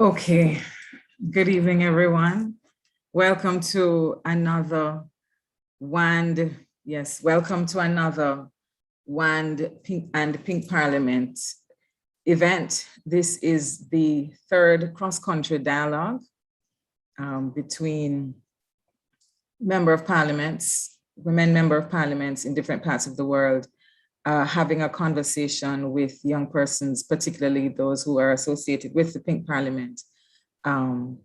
Okay, good evening, everyone. Welcome to another welcome to another WAND Pink Parliament event. This is the third cross-country dialogue between member of parliaments, women member of parliaments in different parts of the world, having a conversation with young persons, particularly those who are associated with the Pink Parliament, and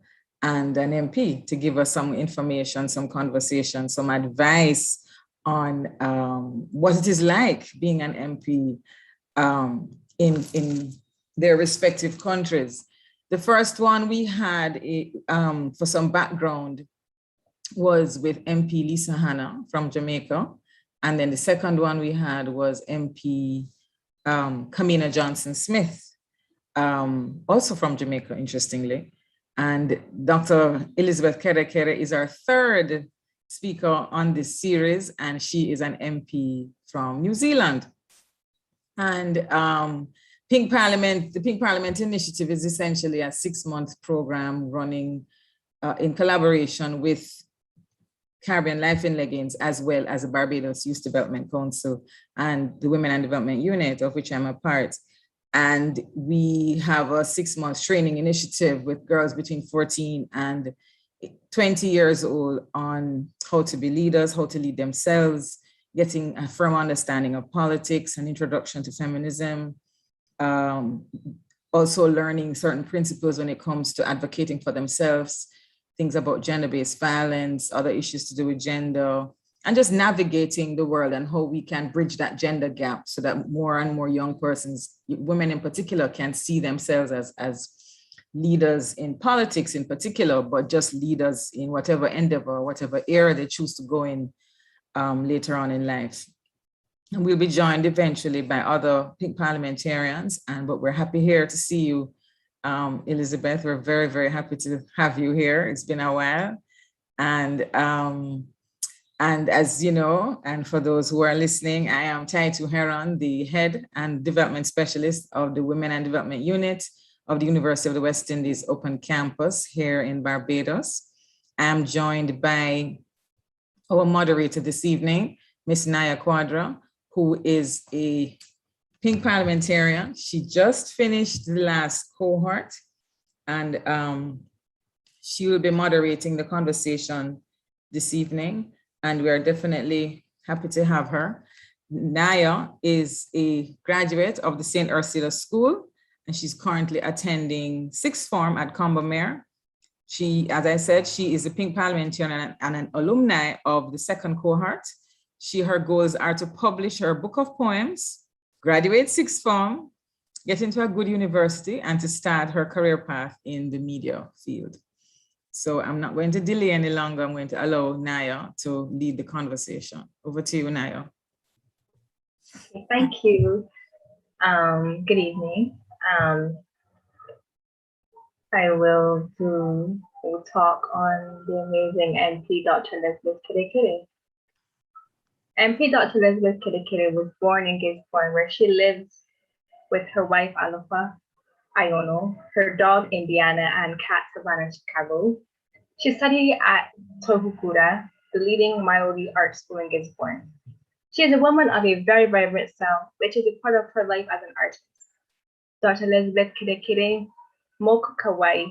an MP to give us some information, some conversation, some advice on what it is like being an MP in their respective countries. The first one we had, for some background, was with MP Lisa Hanna from Jamaica. And then the second one we had was MP Kamina Johnson-Smith, also from Jamaica, interestingly. And Dr. Elizabeth Kere is our third speaker on this series, and she is an MP from New Zealand. And the Pink Parliament Initiative is essentially a 6-month program running in collaboration with Caribbean Life in Leggings, as well as the Barbados Youth Development Council and the Women and Development Unit, of which I'm a part. And we have a 6-month training initiative with girls between 14 and 20 years old on how to be leaders, how to lead themselves, getting a firm understanding of politics, an introduction to feminism, also learning certain principles when it comes to advocating for themselves, things about gender-based violence, other issues to do with gender, and just navigating the world and how we can bridge that gender gap so that more and more young persons, women in particular, can see themselves as leaders in politics in particular, but just leaders in whatever endeavor, whatever era they choose to go in later on in life. And we'll be joined eventually by other Pink parliamentarians, but we're happy here to see you, Elizabeth. We're very, very happy to have you here. It's been a while. And as you know, and for those who are listening, I am Taitu Heron, the head and development specialist of the Women and Development Unit of the University of the West Indies Open Campus here in Barbados. I am joined by our moderator this evening, Ms. Naya Quadra, who is a Pink parliamentarian. She just finished the last cohort, and she will be moderating the conversation this evening, and we are definitely happy to have her. Naya is a graduate of the St. Ursula School, and she's currently attending sixth form at Combermere. She, as I said, she is a Pink parliamentarian and an alumni of the second cohort. Her goals are to publish her book of poems, graduate sixth form, get into a good university, and to start her career path in the media field. So I'm not going to delay any longer. I'm going to allow Naya to lead the conversation. Over to you, Naya. Okay, thank you. Good evening. I will do a talk on the amazing MP Dr. Elizabeth Kere. MP Dr. Elizabeth Kere was born in Gisborne, where she lives with her wife, Alofa Iono, her dog, Indiana, and cat, Savannah, Chicago. She studied at Tohukura, the leading Maori art school in Gisborne. She is a woman of a very vibrant style, which is a part of her life as an artist. Dr. Elizabeth Kere Moku Kawai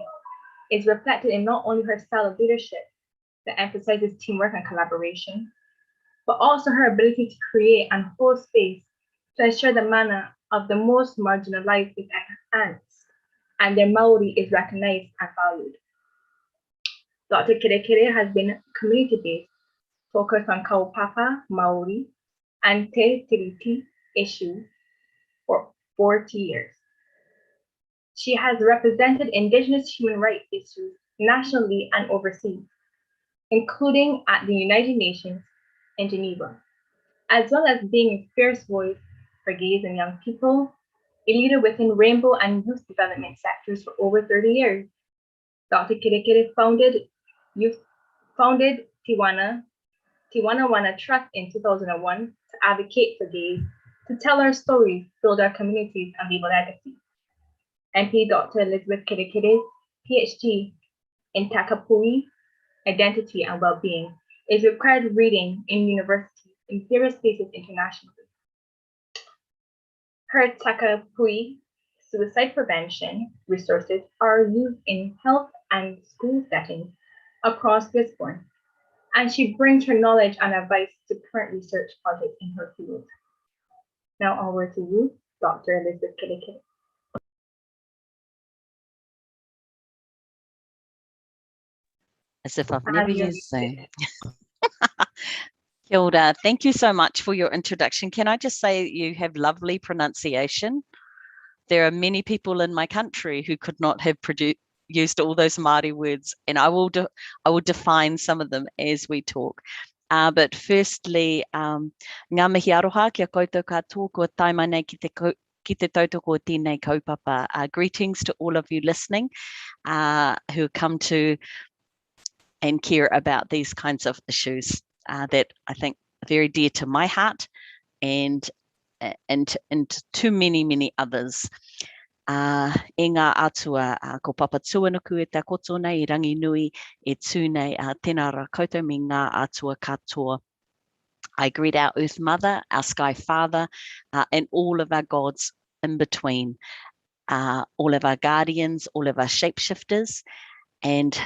is reflected in not only her style of leadership that emphasizes teamwork and collaboration, but also her ability to create and hold space to ensure the mana of the most marginalized is enhanced and their Maori is recognized and valued. Dr. Kere has been community-based, focused on kaupapa, Maori, and Te Tiriti issues for 40 years. She has represented Indigenous human rights issues nationally and overseas, including at the United Nations in Geneva, as well as being a fierce voice for gays and young people, a leader within rainbow and youth development sectors for over 30 years. Dr. Kere founded Tiwana Wana Trust in 2001 to advocate for gays, to tell our stories, build our communities, and leave a legacy. MP Dr. Elizabeth Kere PhD in Takapui, Identity and Well-Being is required reading in universities in various places internationally. Her Takapui suicide prevention resources are used in health and school settings across Gisborne, and she brings her knowledge and advice to current research projects in her field. Now over to you, Dr. Elizabeth Kiddickidd. As if I've never used Zoom. Kia ora. Thank you so much for your introduction. Can I just say you have lovely pronunciation? There are many people in my country who could not have used all those Māori words, and I will define some of them as we talk. But firstly, ngā mihi aroha kia koutou katoa kua taima nei ki te tautoko o tēnei kaupapa. Greetings to all of you listening who come to and care about these kinds of issues that I think are very dear to my heart and to many others. E ngā atua ko papa tuanuku e tā kotona I rangi nui e tūnei tēnā rā koutou me ngā atua katoa. I greet our Earth Mother, our Sky Father, and all of our gods in between, all of our guardians, all of our shapeshifters, and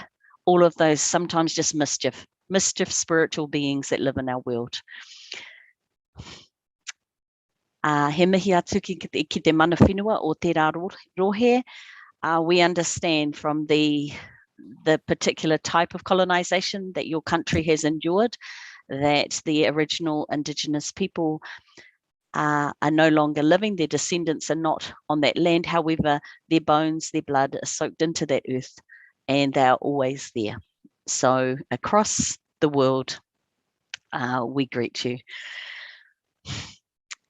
all of those sometimes just mischief spiritual beings that live in our world. He mihi atu ki te mana whenua o tērā rohe. We understand from the particular type of colonization that your country has endured that the original Indigenous people are no longer living. Their descendants are not on that land. However, their bones, their blood are soaked into that earth and they are always there. So across the world, we greet you.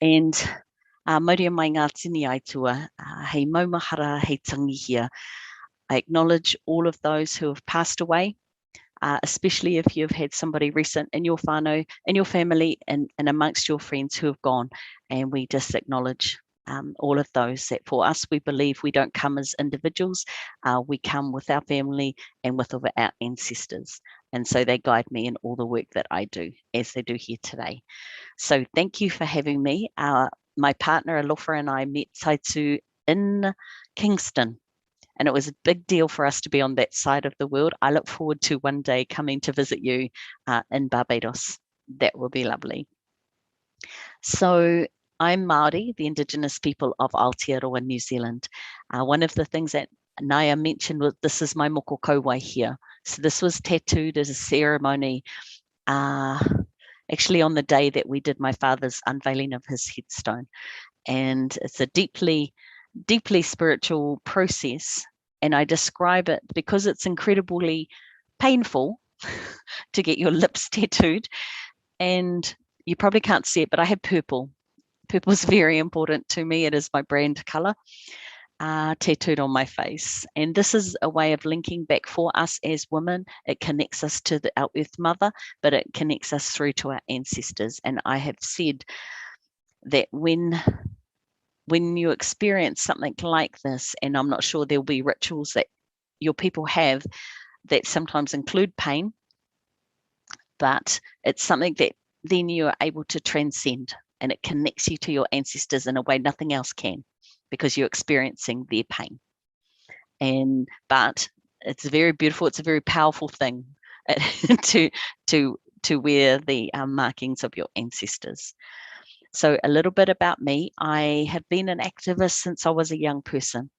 And mauria mai ngā tini aitua, hei maumahara, hei tangihia. I acknowledge all of those who have passed away, especially if you've had somebody recent in your whānau, in your family, and amongst your friends who have gone. And we just acknowledge all of those that for us, we believe we don't come as individuals, we come with our family and with our ancestors. And so they guide me in all the work that I do, as they do here today. So thank you for having me. My partner, Alofa, and I met Taitu in Kingston, and it was a big deal for us to be on that side of the world. I look forward to one day coming to visit you in Barbados. That will be lovely. So I'm Maori, the Indigenous people of Aotearoa, New Zealand. One of the things that Naya mentioned was this is my moko kauwai here. So this was tattooed as a ceremony actually on the day that we did my father's unveiling of his headstone. And it's a deeply spiritual process. And I describe it because it's incredibly painful to get your lips tattooed. And you probably can't see it, but I have purple. Purple is very important to me. It is my brand color. Tattooed on my face. And this is a way of linking back for us as women. It connects us to our Earth Mother, but it connects us through to our ancestors. And I have said that when you experience something like this, and I'm not sure there'll be rituals that your people have that sometimes include pain, but it's something that then you are able to transcend, and it connects you to your ancestors in a way nothing else can, because you're experiencing their pain. But it's very beautiful. It's a very powerful thing to wear the markings of your ancestors. So a little bit about me. I have been an activist since I was a young person.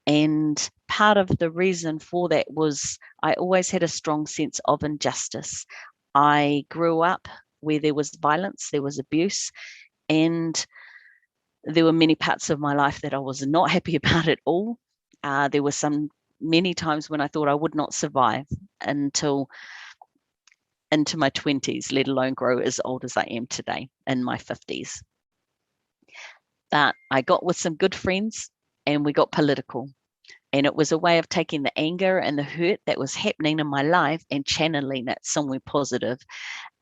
And part of the reason for that was I always had a strong sense of injustice. I grew up where there was violence, there was abuse, and there were many parts of my life that I was not happy about at all. There were many times when I thought I would not survive until into my 20s, let alone grow as old as I am today in my 50s. But I got with some good friends and we got political. And it was a way of taking the anger and the hurt that was happening in my life and channeling it somewhere positive.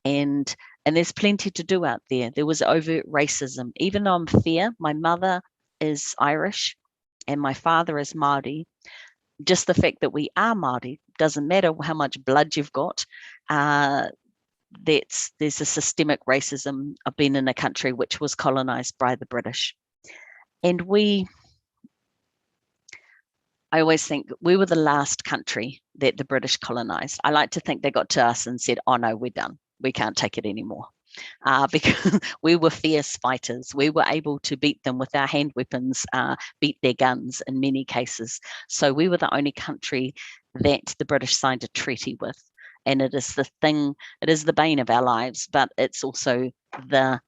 And there's plenty to do out there. There was overt racism. Even though I'm fair, my mother is Irish and my father is Maori, just the fact that we are Maori, doesn't matter how much blood you've got, there's a systemic racism of being in a country which was colonized by the British. And I always think we were the last country that the British colonized. I like to think they got to us and said, oh no, we're done. We can't take it anymore. Because we were fierce fighters. We were able to beat them with our hand weapons, beat their guns in many cases. So we were the only country that the British signed a treaty with. And it is the bane of our lives, but it's also the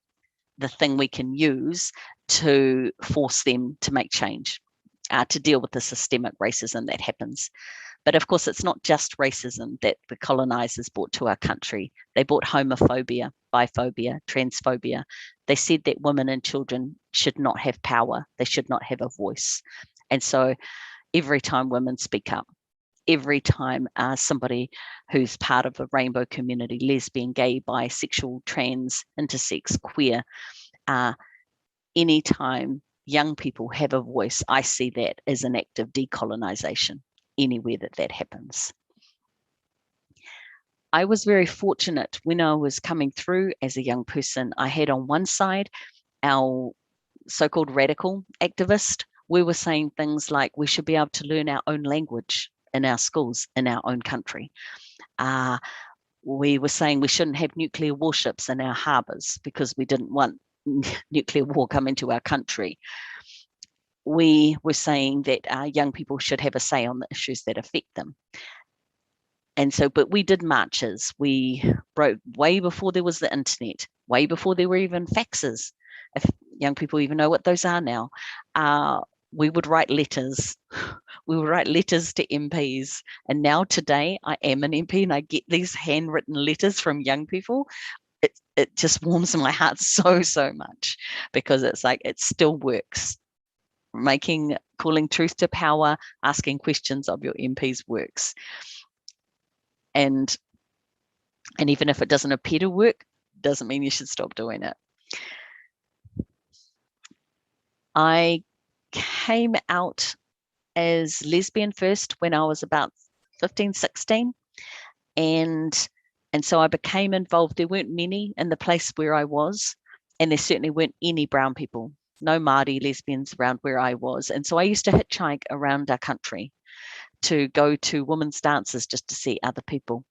thing we can use to force them to make change, to deal with the systemic racism that happens. But of course, it's not just racism that the colonizers brought to our country. They brought homophobia, biphobia, transphobia. They said that women and children should not have power. They should not have a voice. And so every time women speak up, every time somebody who's part of a rainbow community, lesbian, gay, bisexual, trans, intersex, queer, anytime young people have a voice, I see that as an act of decolonization anywhere that happens. I was very fortunate when I was coming through as a young person. I had on one side our so-called radical activist. We were saying things like we should be able to learn our own language in our schools, in our own country. We were saying we shouldn't have nuclear warships in our harbors because we didn't want nuclear war coming to our country. We were saying that young people should have a say on the issues that affect them. And so, but we did marches. We wrote way before there was the internet, way before there were even faxes. If young people even know what those are now, we would write letters. We would write letters to MPs. And now today I am an MP and I get these handwritten letters from young people. It just warms my heart so much, because it's like, it still works. Calling truth to power, asking questions of your MPs works. And even if it doesn't appear to work, doesn't mean you should stop doing it. I came out as lesbian first when I was about 15, 16. And so I became involved. There weren't many in the place where I was, and there certainly weren't any brown people, no Maori lesbians around where I was. And so I used to hitchhike around our country to go to women's dances just to see other people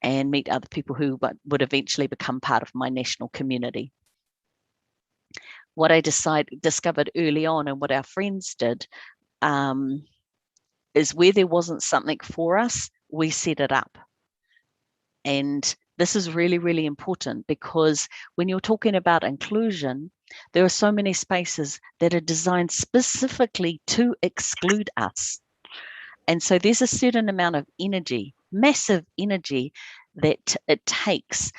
and meet other people who would eventually become part of my national community. What I discovered early on, and what our friends did, is where there wasn't something for us, we set it up. And this is really, really important, because when you're talking about inclusion, there are so many spaces that are designed specifically to exclude us. And so there's a certain amount of energy, massive energy, that it takes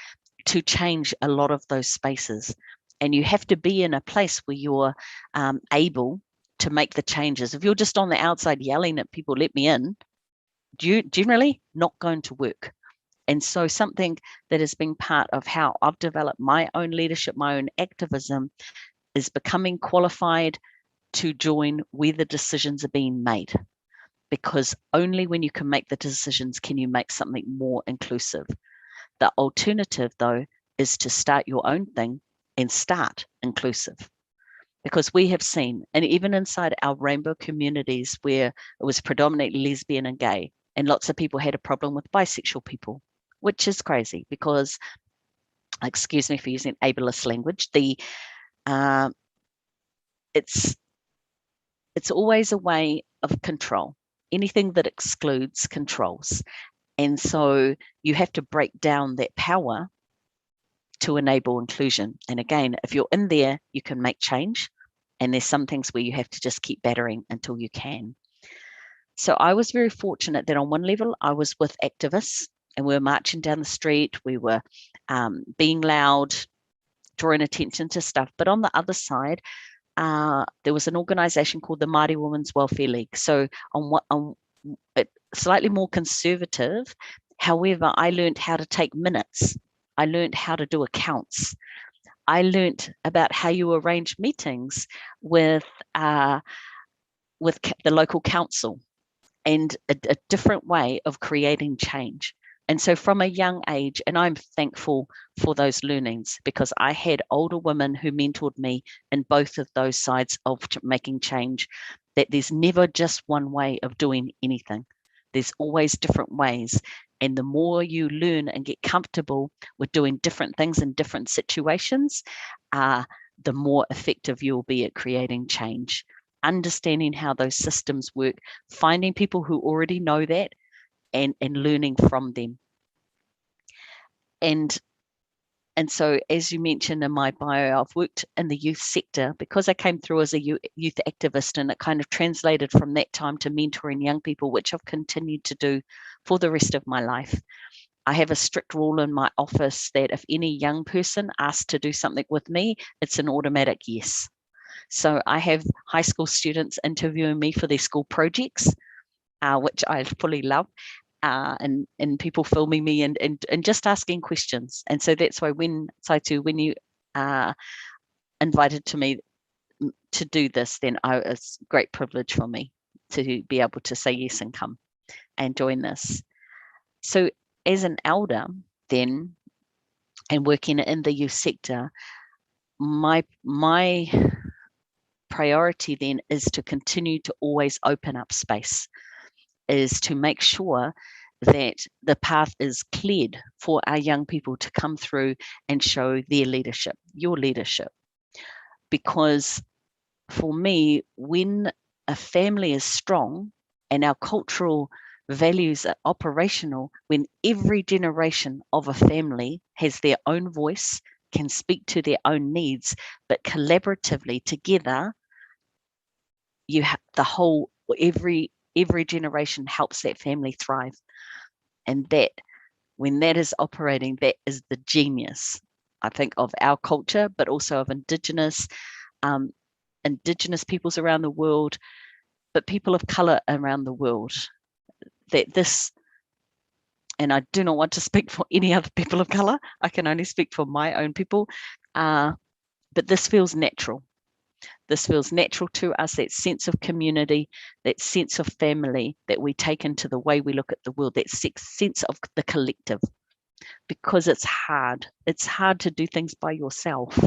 to change a lot of those spaces. And you have to be in a place where you're able to make the changes. If you're just on the outside yelling at people, let me in, generally not going to work. And so something that has been part of how I've developed my own leadership, my own activism, is becoming qualified to join where the decisions are being made. Because only when you can make the decisions can you make something more inclusive. The alternative, though, is to start your own thing and start inclusive. Because we have seen, and even inside our rainbow communities where it was predominantly lesbian and gay, and lots of people had a problem with bisexual people, which is crazy because, excuse me for using ableist language, it's always a way of control. Anything that excludes controls. And so you have to break down that power to enable inclusion. And again, if you're in there, you can make change. And there's some things where you have to just keep battering until you can. So I was very fortunate that on one level, I was with activists and we were marching down the street. We were being loud, drawing attention to stuff. But on the other side, there was an organization called the Māori Women's Welfare League. So on slightly more conservative. However, I learned how to take minutes. I learned how to do accounts. I learned about how you arrange meetings with the local council. and a different way of creating change. And so from a young age, and I'm thankful for those learnings, because I had older women who mentored me in both of those sides of making change, that there's never just one way of doing anything. There's always different ways. And the more you learn and get comfortable with doing different things in different situations, the more effective you'll be at creating change. Understanding how those systems work, finding people who already know that, and learning from them. And so, as you mentioned in my bio, I've worked in the youth sector because I came through as a youth activist, and it kind of translated from that time to mentoring young people, which I've continued to do for the rest of my life. I have a strict rule in my office that if any young person asks to do something with me, it's an automatic yes. So I have high school students interviewing me for their school projects, which I fully love. And people filming me and just asking questions. And so that's why when you invited to me to do this, then it's a great privilege for me to be able to say yes and come and join this. So as an elder then, and working in the youth sector, my priority then is to continue to always open up space, is to make sure that the path is cleared for our young people to come through and show their leadership, your leadership. Because for me, when a family is strong and our cultural values are operational, when every generation of a family has their own voice, can speak to their own needs, but collaboratively together, you have the whole, every generation helps that family thrive. And that, when that is operating, that is the genius, I think, of our culture, but also of Indigenous peoples around the world, but people of color around the world. That this, and I do not want to speak for any other people of color, I can only speak for my own people, but this feels natural. This feels natural to us, that sense of community, that sense of family that we take into the way we look at the world, that sense of the collective, because it's hard. It's hard to do things by yourself.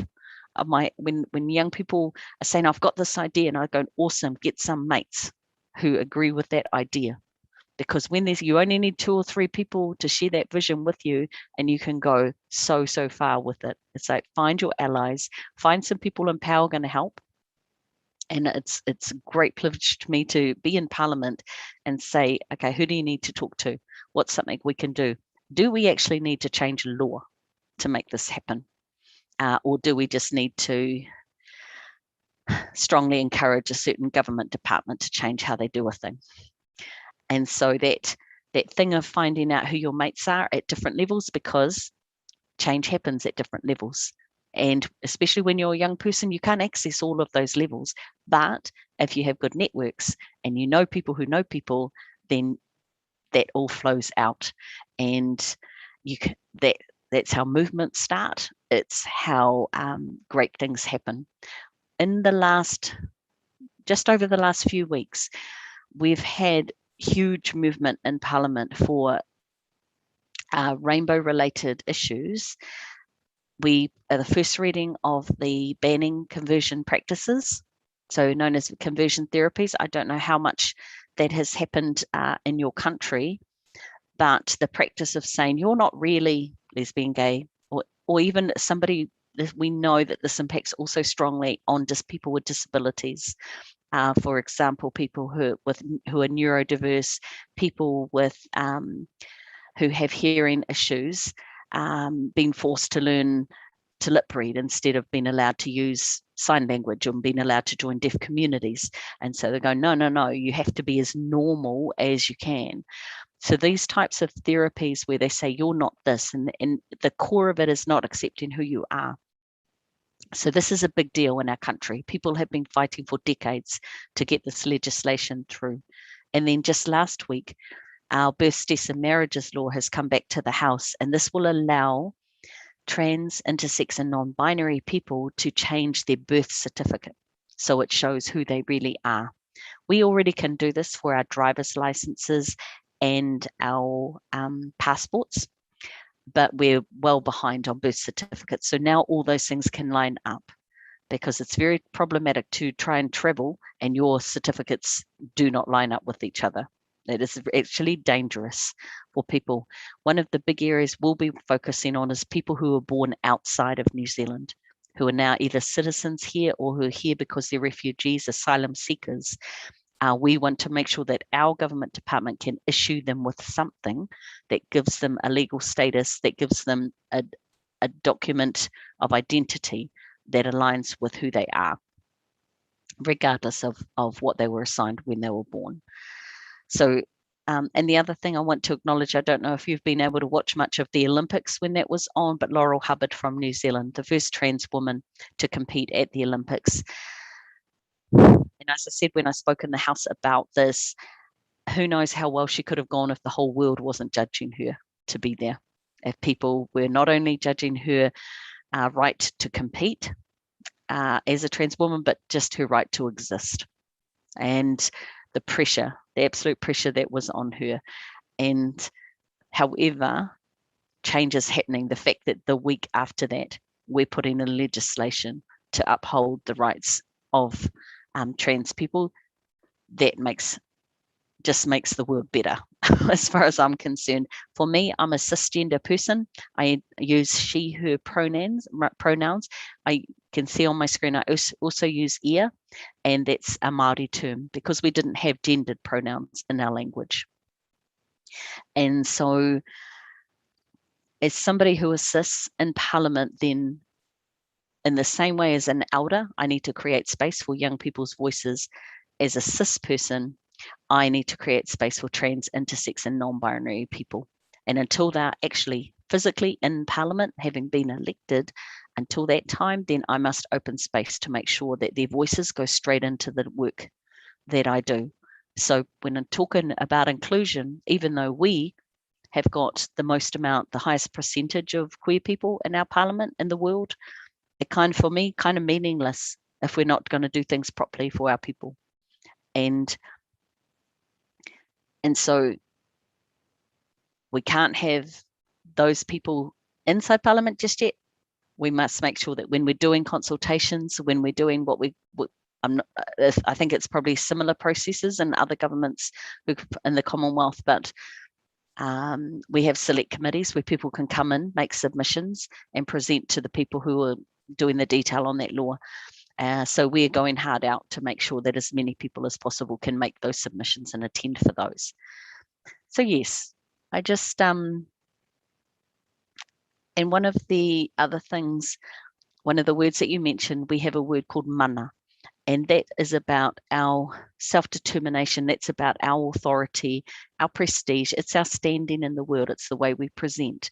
When young people are saying, I've got this idea, and I go, awesome, get some mates who agree with that idea. Because when you only need 2 or 3 people to share that vision with you, and you can go so far with it. It's like, find your allies, find some people in power going to help. And it's a great privilege to me to be in Parliament and say, okay, who do you need to talk to? What's something we can do? Do we actually need to change law to make this happen? Or do we just need to strongly encourage a certain government department to change how they do a thing? And so that thing of finding out who your mates are at different levels, because change happens at different levels. And especially when you're a young person, you can't access all of those levels. But if you have good networks and you know people who know people, then that all flows out. And that's how movements start. It's how great things happen. In just over the last few weeks, we've had huge movement in Parliament for rainbow-related issues. We are the first reading of the banning conversion practices, so known as conversion therapies. I don't know how much that has happened in your country, but the practice of saying you're not really lesbian, gay, or even somebody, we know that this impacts also strongly on people with disabilities. For example, people who are neurodiverse, people with who have hearing issues, being forced to learn to lip read instead of being allowed to use sign language, or being allowed to join deaf communities. And so they go, no, you have to be as normal as you can. So these types of therapies where they say you're not this, and the core of it is not accepting who you are. So this is a big deal in our country. People have been fighting for decades to get this legislation through. And then just last week, our births, deaths and marriages law has come back to the House, and this will allow trans, intersex and non-binary people to change their birth certificate so it shows who they really are. We already can do this for our driver's licenses and our passports, but we're well behind on birth certificates. So now all those things can line up, because it's very problematic to try and travel and your certificates do not line up with each other. It is actually dangerous for people. One of the big areas we'll be focusing on is people who are born outside of New Zealand, who are now either citizens here or who are here because they're refugees, asylum seekers. We want to make sure that our government department can issue them with something that gives them a legal status, that gives them a document of identity that aligns with who they are, regardless of what they were assigned when they were born. So, and the other thing I want to acknowledge, I don't know if you've been able to watch much of the Olympics when that was on, but Laurel Hubbard from New Zealand, the first trans woman to compete at the Olympics. And as I said when I spoke in the House about this, who knows how well she could have gone if the whole world wasn't judging her to be there. If people were not only judging her right to compete as a trans woman, but just her right to exist. And the pressure, the absolute pressure that was on her. And however, change is happening. The fact that the week after that, we're putting in legislation to uphold the rights of trans people, that just makes the world better as far as I'm concerned. For me, I'm a cisgender person. I use she, her pronouns. I can see on my screen, I also use ia, and that's a Maori term because we didn't have gendered pronouns in our language. And so as somebody who assists in Parliament, then in the same way as an elder, I need to create space for young people's voices. As a cis person, I need to create space for trans, intersex and non-binary people. And until they're actually physically in Parliament, having been elected, until that time, then I must open space to make sure that their voices go straight into the work that I do. So when I'm talking about inclusion, even though we have got the highest percentage of queer people in our Parliament in the world, it for me, meaningless if we're not going to do things properly for our people. And so we can't have those people inside Parliament just yet. We must make sure that when we're doing consultations, when we're doing I think it's probably similar processes in other governments in the Commonwealth, but we have select committees where people can come in, make submissions and present to the people who are doing the detail on that law. So we're going hard out to make sure that as many people as possible can make those submissions and attend for those. So yes, I just, and one of the other things, one of the words that you mentioned, we have a word called mana, and that is about our self-determination. That's about our authority, our prestige. It's our standing in the world. It's the way we present.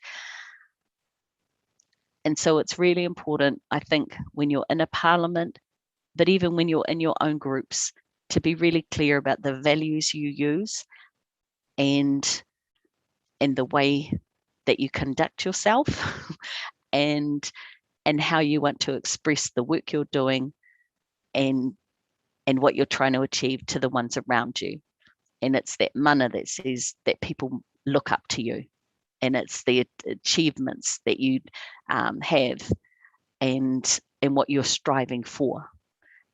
And so it's really important, I think, when you're in a Parliament, but even when you're in your own groups, to be really clear about the values you use and the way that you conduct yourself and how you want to express the work you're doing and what you're trying to achieve to the ones around you. And it's that mana that says that people look up to you, and it's the achievements that you have and what you're striving for.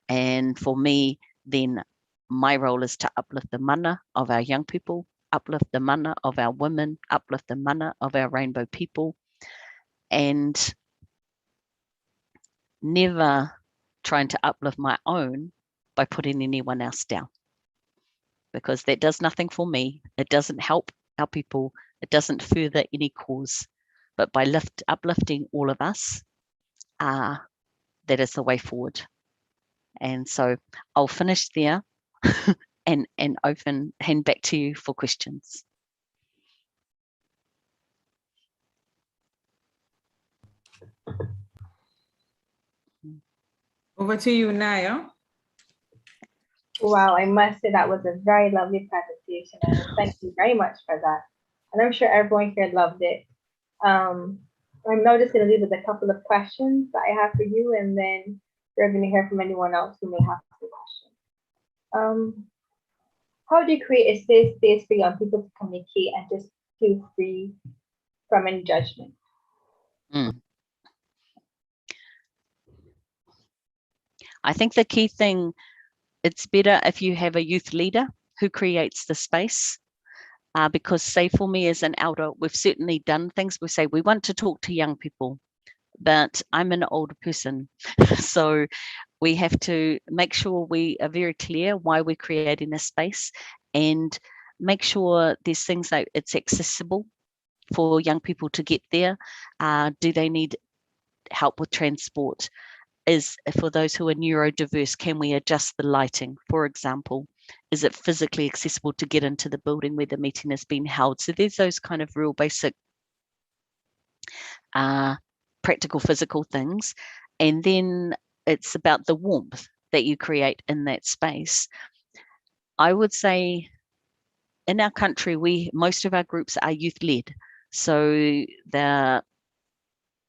And for me, then my role is to uplift the mana of our young people, uplift the mana of our women, uplift the mana of our rainbow people, and never trying to uplift my own by putting anyone else down, because that does nothing for me. It doesn't help our people. It doesn't further any cause. But by uplifting all of us, that is the way forward. And so I'll finish there and hand back to you for questions. Over to you, Naya. Wow, I must say that was a very lovely presentation, and thank you very much for that. And I'm sure everyone here loved it. I'm now just going to leave with a couple of questions that I have for you, and then we're going to hear from anyone else who may have some questions. How do you create a safe space for young people to communicate and just feel free from any judgment? I think the key thing, it's better if you have a youth leader who creates the space. Because say for me as an elder, we've certainly done things. We say we want to talk to young people, but I'm an older person. So we have to make sure we are very clear why we're creating a space and make sure there's things like it's accessible for young people to get there. Do they need help with transport? Is for those who are neurodiverse, can we adjust the lighting, for example? Is it physically accessible to get into the building where the meeting is being held? So there's those kind of real basic practical physical things. And then it's about the warmth that you create in that space. I would say in our country, most of our groups are youth led. So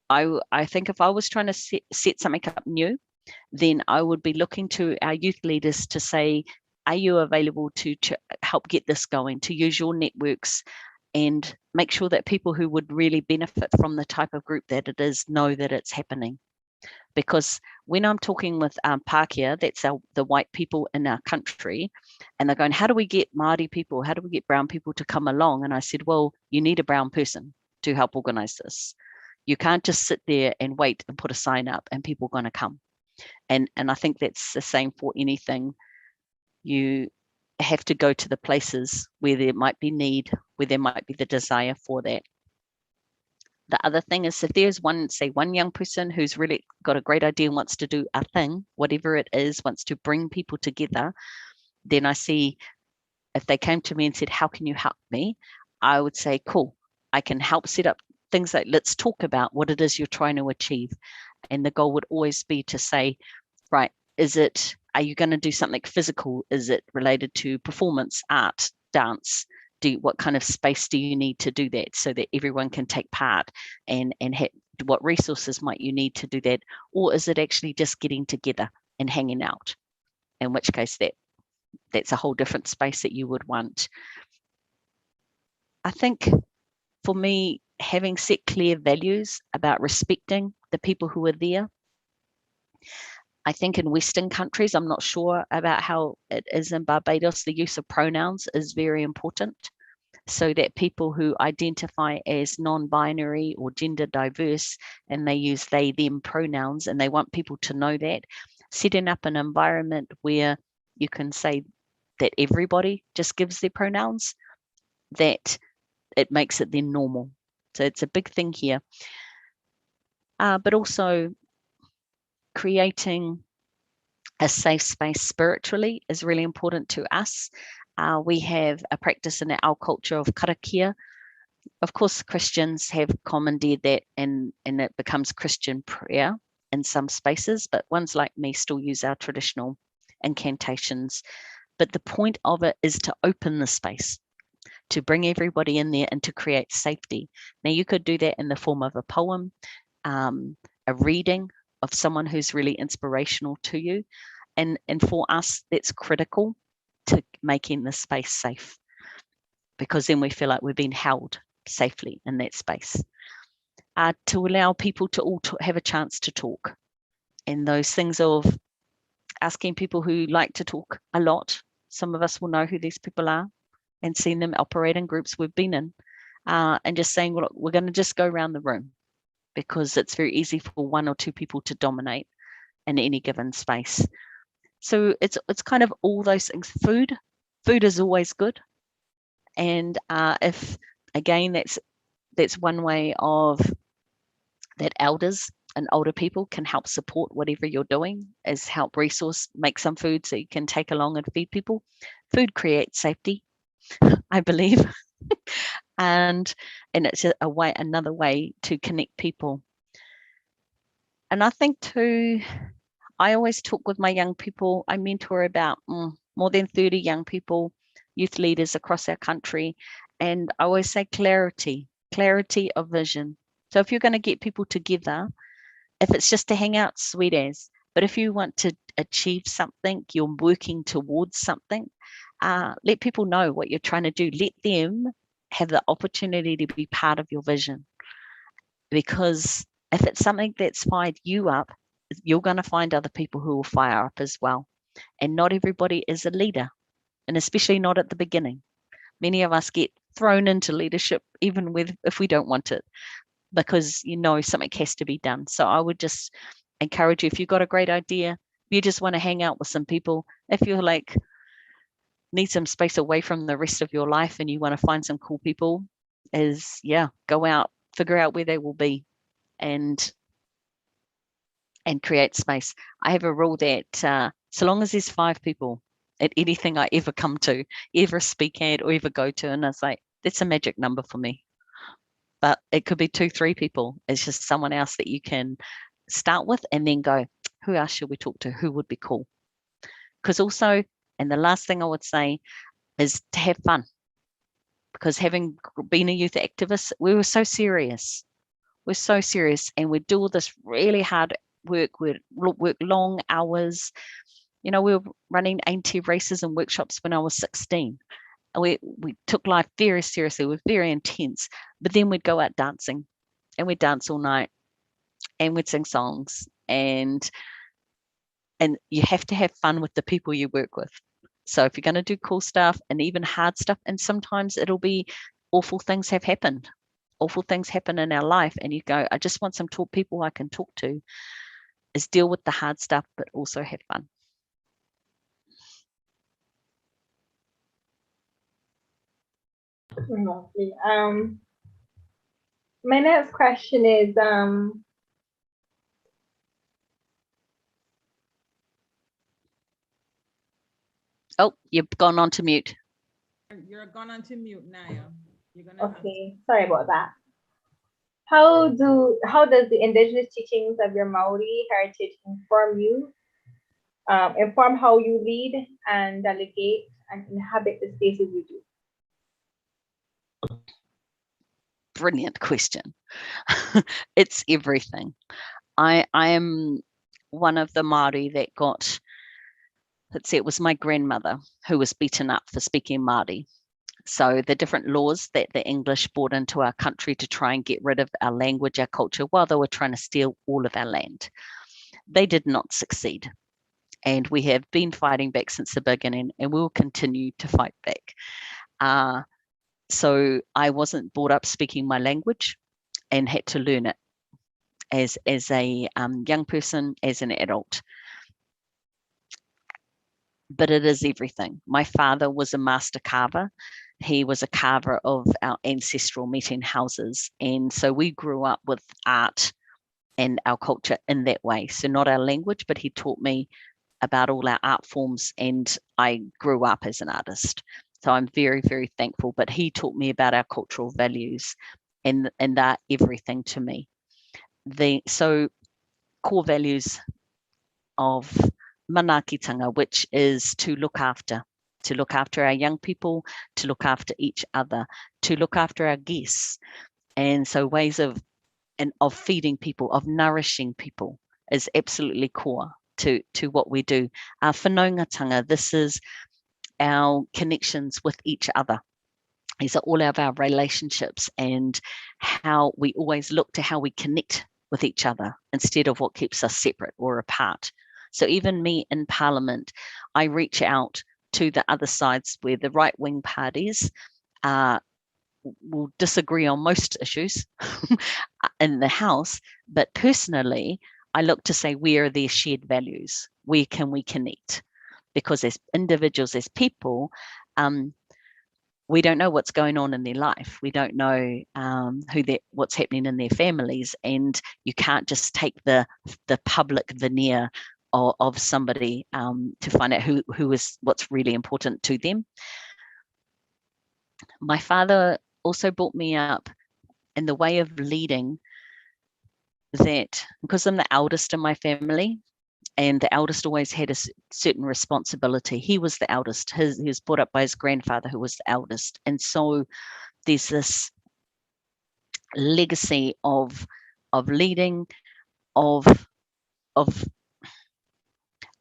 I think if I was trying to set something up new, then I would be looking to our youth leaders to say, are you available to help get this going, to use your networks and make sure that people who would really benefit from the type of group that it is know that it's happening. Because when I'm talking with Pākehā, that's the white people in our country, and they're going, how do we get Māori people, how do we get brown people to come along? And I said, well, you need a brown person to help organize this. You can't just sit there and wait and put a sign up and people are going to come. And I think that's the same for anything. You have to go to the places where there might be need, where there might be the desire for that. The other thing is if there's one young person who's really got a great idea and wants to do a thing, whatever it is, wants to bring people together, then I see if they came to me and said, how can you help me? I would say, cool, I can help set up things like, let's talk about what it is you're trying to achieve. And the goal would always be to say, right, are you going to do something physical? Is it related to performance, art, dance? What kind of space do you need to do that so that everyone can take part? And what resources might you need to do that? Or is it actually just getting together and hanging out? In which case that's a whole different space that you would want. I think for me, having set clear values about respecting the people who are there. I think in Western countries, I'm not sure about how it is in Barbados, the use of pronouns is very important, so that people who identify as non-binary or gender diverse and they use they, them pronouns, and they want people to know that, setting up an environment where you can say that everybody just gives their pronouns, that it makes it then normal. So it's a big thing here. But also creating a safe space spiritually is really important to us. We have a practice in our culture of karakia. Of course, Christians have commandeered that and it becomes Christian prayer in some spaces, but ones like me still use our traditional incantations. But the point of it is to open the space, to bring everybody in there and to create safety. Now, you could do that in the form of a poem, a reading of someone who's really inspirational to you. And for us, that's critical to making the space safe, because then we feel like we're being held safely in that space. To allow people to all have a chance to talk. And those things of asking people who like to talk a lot, some of us will know who these people are and seen them operate in groups we've been in, and just saying, well, look, we're going to just go around the room, because it's very easy for one or two people to dominate in any given space. So it's kind of all those things. Food is always good. And if, again, that's one way of that elders and older people can help support whatever you're doing, is help resource, make some food so you can take along and feed people. Food creates safety, I believe. and it's another way to connect people. And I think too, I always talk with my young people. I mentor about more than 30 young people, youth leaders across our country. And I always say clarity of vision. So if you're going to get people together, if it's just to hang out, sweet as. But if you want to achieved something, you're working towards something, let people know what you're trying to do. Let them have the opportunity to be part of your vision. Because if it's something that's fired you up, you're going to find other people who will fire up as well. And not everybody is a leader, and especially not at the beginning. Many of us get thrown into leadership even if we don't want it, because something has to be done. So I would just encourage you, if you've got a great idea, if you just want to hang out with some people, if you're like need some space away from the rest of your life and you want to find some cool people, go out, figure out where they will be, and create space. I have a rule that so long as there's 5 people at anything I ever come to, ever speak at, or ever go to, and I was like, that's a magic number for me. But it could be 2, 3 people. It's just someone else that you can start with and then go, who else should we talk to? Who would be cool? Because also, and the last thing I would say is to have fun. Because having been a youth activist, we were so serious. We're so serious, and we do all this really hard work. We work long hours. We were running anti-racism and workshops when I was 16. And we took life very seriously. We were very intense. But then we'd go out dancing, and we'd dance all night, and we'd sing songs. And you have to have fun with the people you work with. So if you're going to do cool stuff and even hard stuff, and sometimes it'll be awful things have happened. Awful things happen in our life, and you go, I just want some people I can talk to, is deal with the hard stuff, but also have fun. Lovely. My next question is, oh, you've gone on to mute. You're gone on to mute, Naya. Okay, sorry about that. How does the indigenous teachings of your Maori heritage inform you, inform how you lead and delegate and inhabit the spaces you do? Brilliant question. It's everything. I am one of the Maori that got, let's see, it was my grandmother who was beaten up for speaking Māori. So the different laws that the English brought into our country to try and get rid of our language, our culture, while they were trying to steal all of our land, they did not succeed. And we have been fighting back since the beginning, and we will continue to fight back. So I wasn't brought up speaking my language and had to learn it as a young person, as an adult. But it is everything. My father was a master carver. He was a carver of our ancestral meeting houses. And so we grew up with art and our culture in that way. So not our language, but he taught me about all our art forms, and I grew up as an artist. So I'm very, very thankful. But he taught me about our cultural values, and they're everything to me. So core values of manaakitanga, which is to look after our young people, to look after each other, to look after our guests. And so ways of feeding people, of nourishing people, is absolutely core to what we do. Our whanaungatanga, this is our connections with each other. These are all of our relationships, and how we always look to how we connect with each other instead of what keeps us separate or apart. So even me in Parliament, I reach out to the other sides where the right-wing parties will disagree on most issues in the House, but personally, I look to say, where are their shared values? Where can we connect? Because as individuals, as people, we don't know what's going on in their life. We don't know what's happening in their families, and you can't just take the public veneer of somebody to find out who is what's really important to them. My father also brought me up in the way of leading, that because I'm the eldest in my family, and the eldest always had a certain responsibility. He was the eldest. He was brought up by his grandfather, who was the eldest. And so there's this legacy of leading, of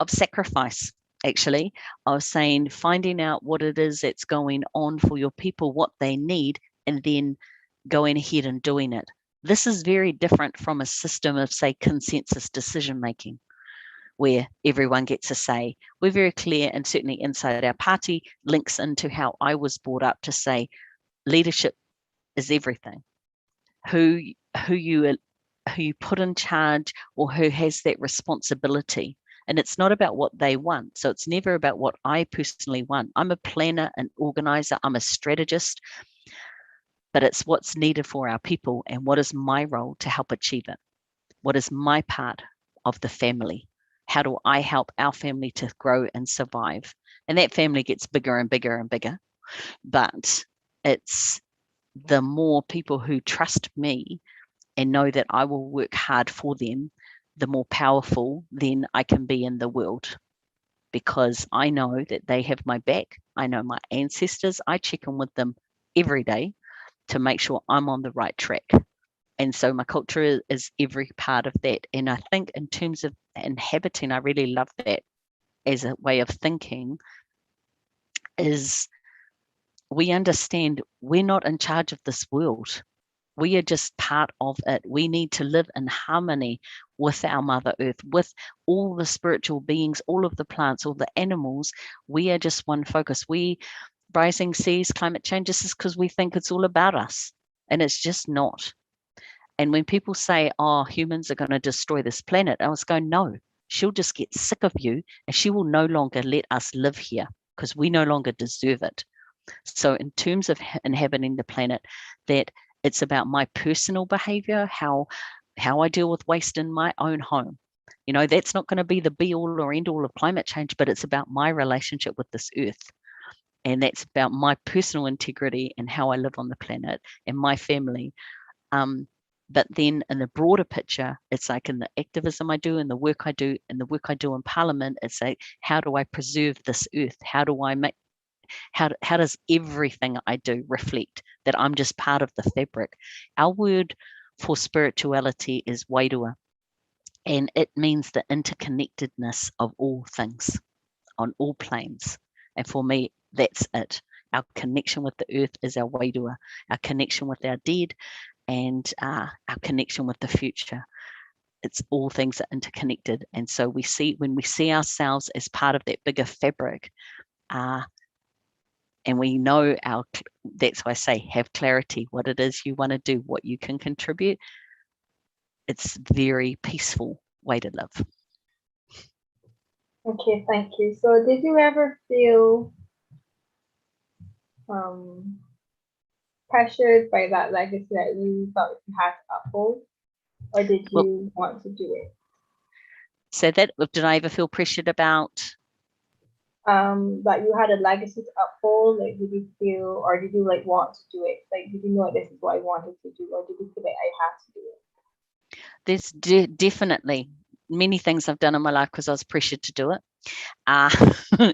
of sacrifice, actually, of saying, finding out what it is that's going on for your people, what they need, and then going ahead and doing it. This is very different from a system of, say, consensus decision making, where everyone gets a say. We're very clear, and certainly inside our party links into how I was brought up to say leadership is everything. Who you put in charge, or who has that responsibility. And it's not about what they want. So it's never about what I personally want. I'm a planner, an organizer, I'm a strategist, but it's what's needed for our people and what is my role to help achieve it. What is my part of the family? How do I help our family to grow and survive? And that family gets bigger and bigger and bigger. But it's the more people who trust me and know that I will work hard for them, the more powerful then I can be in the world, because I know that they have my back. I know my ancestors. I check in with them every day to make sure I'm on the right track. And so my culture is every part of that. And I think in terms of inhabiting, I really love that as a way of thinking, is we understand we're not in charge of this world. We are just part of it. We need to live in harmony with our Mother Earth, with all the spiritual beings, all of the plants, all the animals. We are just one focus. We, rising seas, climate change, this is because we think it's all about us, and it's just not. And when people say, oh, humans are going to destroy this planet, I was going, no, she'll just get sick of you and she will no longer let us live here because we no longer deserve it. So in terms of inhabiting the planet, that it's about my personal behavior, how I deal with waste in my own home. You know, that's not going to be the be all or end all of climate change, but it's about my relationship with this earth. And that's about my personal integrity and how I live on the planet and my family. But then in the broader picture, it's like in the activism I do and the work I do and the work I do in Parliament, it's like, how do I preserve this earth? How do I make, how does everything I do reflect that I'm just part of the fabric? Our word for spirituality is wairua, and it means the interconnectedness of all things on all planes. And for me, that's it. Our connection with the earth is our wairua, our connection with our dead, and our connection with the future. It's all things are interconnected. And so we see, when we see ourselves as part of that bigger fabric, and we know that's why I say have clarity, what it is you want to do, what you can contribute. It's very peaceful way to live. Okay, thank you. So did you ever feel pressured by that legacy that you felt you had to uphold, or did you want to do it? So that, did I ever feel pressured about? That you had a legacy to uphold, like did you feel, or did you like want to do it? Like did you know this is what I wanted to do, or did you feel like I had to do it? There's definitely many things I've done in my life because I was pressured to do it.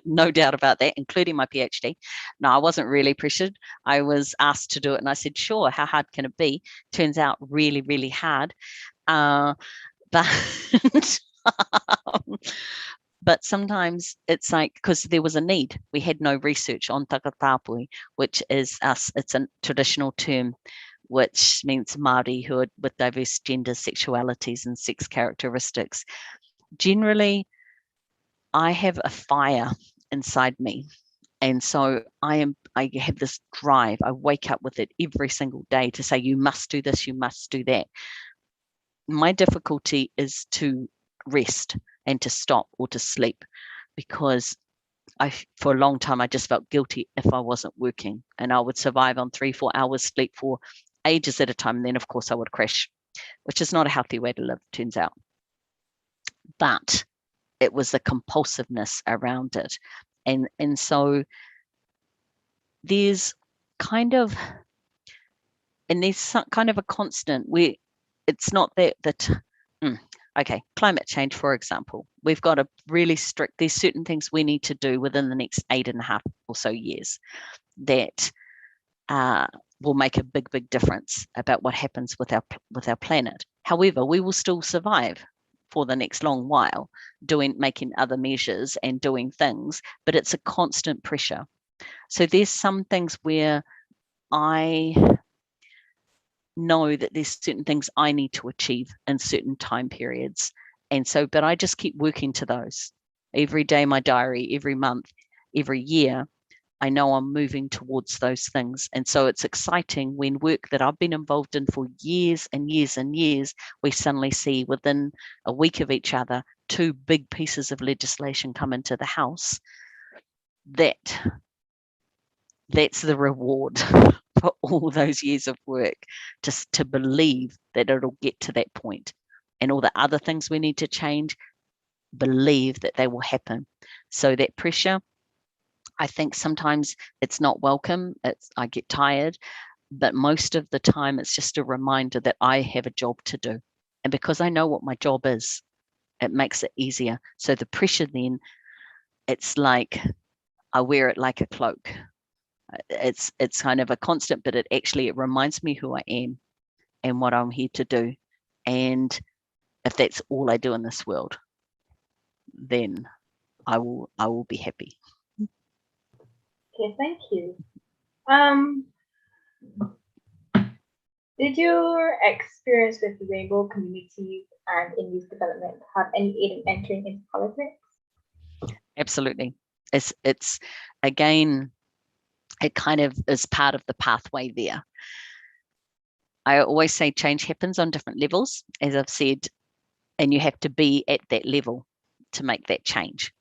No doubt about that, including my PhD. No, I wasn't really pressured. I was asked to do it and I said, sure, how hard can it be? Turns out really, really hard. But sometimes it's like, because there was a need. We had no research on takatapui, which is us. It's a traditional term, which means Maori who are with diverse genders, sexualities, and sex characteristics. Generally, I have a fire inside me. And so I have this drive. I wake up with it every single day to say, you must do this, you must do that. My difficulty is to rest and to stop or to sleep, because for a long time, I just felt guilty if I wasn't working, and I would survive on 3-4 hours sleep for ages at a time. And then of course I would crash, which is not a healthy way to live, turns out. But it was the compulsiveness around it. And so there's kind of a constant where it's not okay, climate change, for example, we've got a really strict, there's certain things we need to do within the next 8.5 or so years that will make a big difference about what happens with our planet. However, we will still survive for the next long while, making other measures and doing things, but it's a constant pressure. So there's some things where I know that there's certain things I need to achieve in certain time periods. And so, but I just keep working to those. Every day, my diary, every month, every year, I know I'm moving towards those things. And so it's exciting when work that I've been involved in for years and years and years, we suddenly see within a week of each other, 2 big pieces of legislation come into the House. That's the reward for all those years of work, just to believe that it'll get to that point. And all the other things we need to change, believe that they will happen. So that pressure, I think sometimes it's not welcome. I get tired, but most of the time it's just a reminder that I have a job to do. And because I know what my job is, it makes it easier. So the pressure then, it's like I wear it like a cloak. It's kind of a constant, but it reminds me who I am and what I'm here to do. And if that's all I do in this world, then I will be happy. Okay, thank you. Did your experience with the rainbow communities and in youth development have any aid in entering into politics? Absolutely. It's again, it kind of is part of the pathway there. I always say change happens on different levels, as I've said, and you have to be at that level to make that change.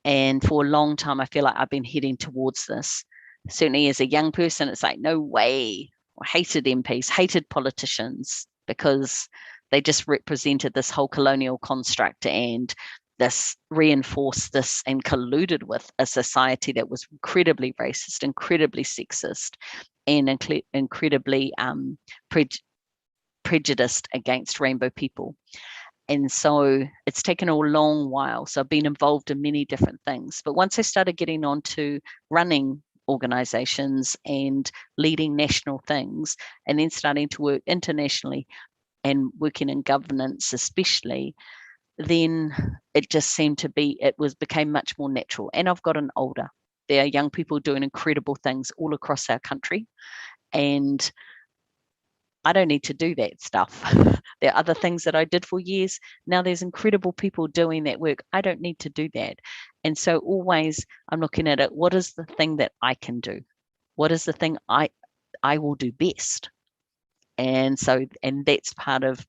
And for a long time, I feel like I've been heading towards this. Certainly as a young person, it's like, no way. I hated MPs, hated politicians, because they just represented this whole colonial construct, and this reinforced this and colluded with a society that was incredibly racist, incredibly sexist, and incredibly prejudiced against rainbow people. And so it's taken a long while. So I've been involved in many different things. But once I started getting on to running organizations and leading national things, and then starting to work internationally and working in governance especially, then it just seemed to be, became much more natural. And I've gotten older. There are young people doing incredible things all across our country. And I don't need to do that stuff. There are other things that I did for years. Now there's incredible people doing that work. I don't need to do that. And so always I'm looking at it, what is the thing that I can do? What is the thing I will do best? And so, and that's part of,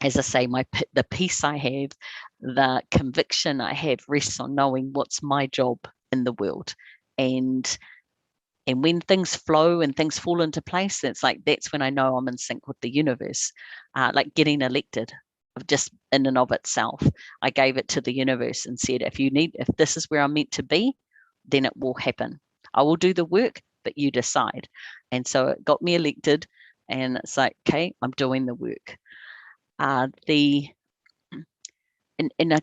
as I say, the peace I have, the conviction I have rests on knowing what's my job in the world. And when things flow and things fall into place, that's when I know I'm in sync with the universe. Like getting elected, just in and of itself, I gave it to the universe and said, if this is where I'm meant to be, then it will happen. I will do the work, but you decide. And so it got me elected, and it's like, okay, I'm doing the work. And I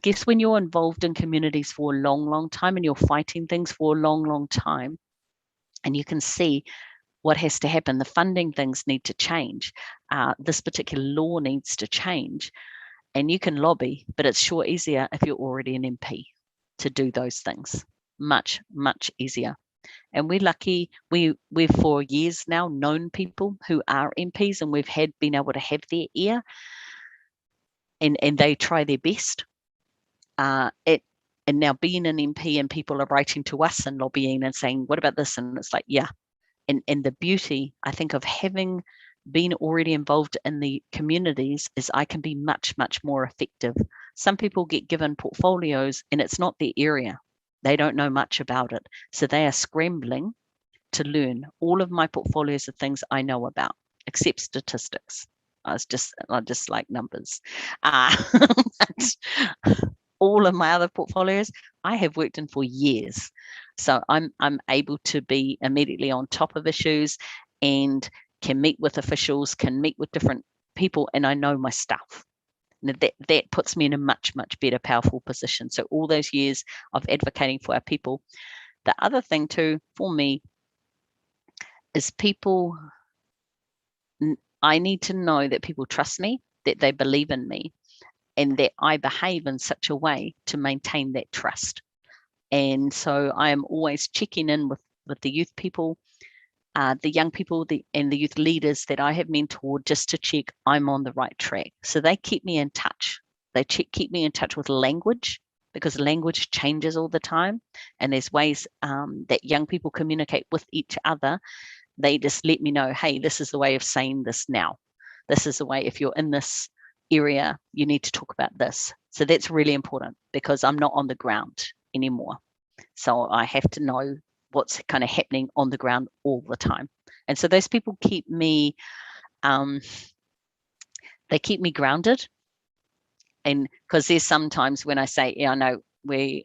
guess when you're involved in communities for a long, long time, and you're fighting things for a long, long time, and you can see what has to happen, the funding things need to change. This particular law needs to change, and you can lobby, but it's sure easier if you're already an MP to do those things. Much, much easier. And we're lucky, we've for years now known people who are MPs, and we've been able to have their ear, and they try their best. And now being an MP, and people are writing to us and lobbying and saying, what about this? And it's like, yeah. And the beauty, I think, of having been already involved in the communities is I can be much, much more effective. Some people get given portfolios and it's not their area. They don't know much about it. So they are scrambling to learn. All of my portfolios are things I know about, except statistics. I just like numbers. All of my other portfolios I have worked in for years. So I'm able to be immediately on top of issues, and can meet with officials, can meet with different people, and I know my stuff. That puts me in a much, much better, powerful position. So all those years of advocating for our people. The other thing too, for me, is people, I need to know that people trust me, that they believe in me. and that I behave in such a way to maintain that trust. And so I am always checking in with the youth people, the young people, and the youth leaders that I have mentored, just to check I'm on the right track. So they keep me in touch. They keep me in touch with language, because language changes all the time, and there's ways that young people communicate with each other. They just let me know, hey, this is the way of saying this now. This is the way, if you're in this area, you need to talk about this. So that's really important, because I'm not on the ground anymore. So I have to know what's kind of happening on the ground all the time. And so those people keep me, they keep me grounded. And because there's sometimes when I say, yeah, I know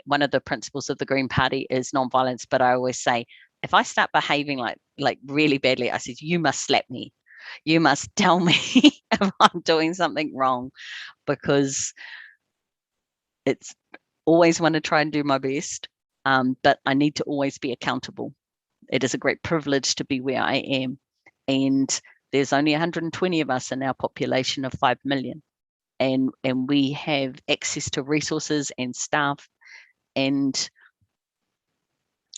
one of the principles of the Green Party is nonviolence, but I always say, if I start behaving like really badly, I said, you must slap me. You must tell me if I'm doing something wrong, because it's always want to try and do my best. But I need to always be accountable. It is a great privilege to be where I am. And there's only 120 of us in our population of 5 million. And we have access to resources and staff, and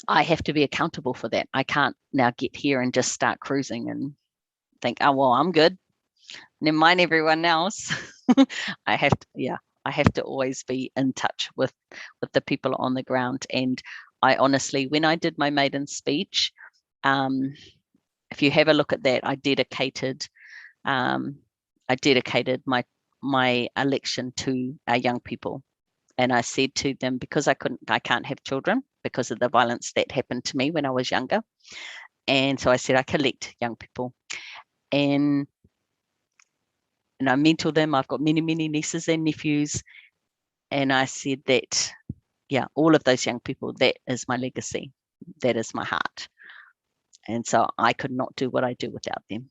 I have to be accountable for that. I can't now get here and just start cruising and think, oh, well, I'm good. Never mind everyone else. I have to always be in touch with the people on the ground. And I honestly, when I did my maiden speech, if you have a look at that, I dedicated my election to our young people. And I said to them, because I can't have children because of the violence that happened to me when I was younger. And so I said, I collect young people, and I mentor them. I've got many, many nieces and nephews. And I said that, yeah, all of those young people, that is my legacy. That is my heart. And so I could not do what I do without them.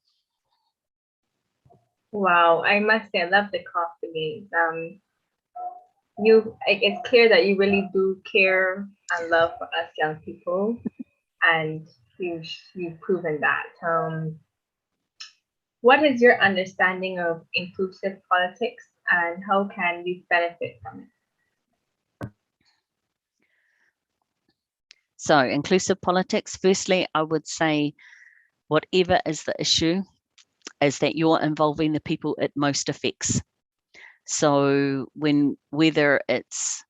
Wow, I must say, I love the compliments. It's clear that you really do care and love for us young people, and you've proven that. What is your understanding of inclusive politics, and how can we benefit from it? So inclusive politics, firstly, I would say whatever is the issue, is that you're involving the people it most affects. So whether it's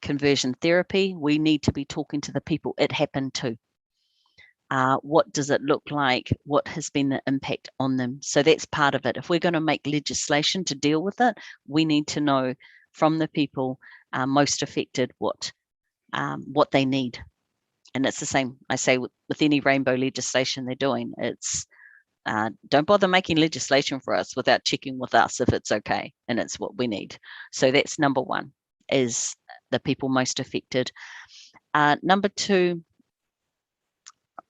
conversion therapy, we need to be talking to the people it happened to. What does it look like? What has been the impact on them? So that's part of it. If we're going to make legislation to deal with it, we need to know from the people most affected what they need. And it's the same, I say, with any rainbow legislation they're doing. It's don't bother making legislation for us without checking with us if it's okay and it's what we need. So that's number one, is the people most affected. Number two,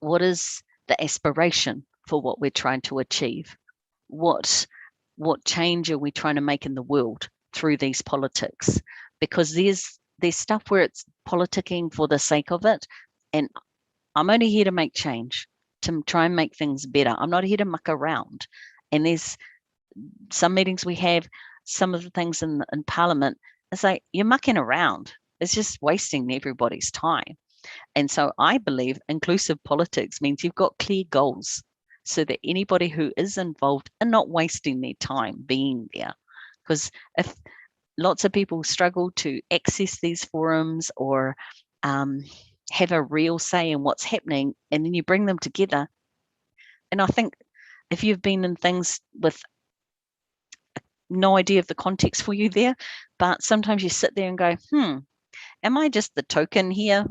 what is the aspiration for what we're trying to achieve? What change are we trying to make in the world through these politics? Because there's stuff where it's politicking for the sake of it, and I'm only here to make change, to try and make things better. I'm not here to muck around. And there's some meetings we have, some of the things in Parliament, it's like, you're mucking around. It's just wasting everybody's time. And so I believe inclusive politics means you've got clear goals, so that anybody who is involved are not wasting their time being there. Because if lots of people struggle to access these forums or have a real say in what's happening, and then you bring them together. And I think if you've been in things with no idea of the context for you there, but sometimes you sit there and go, am I just the token here?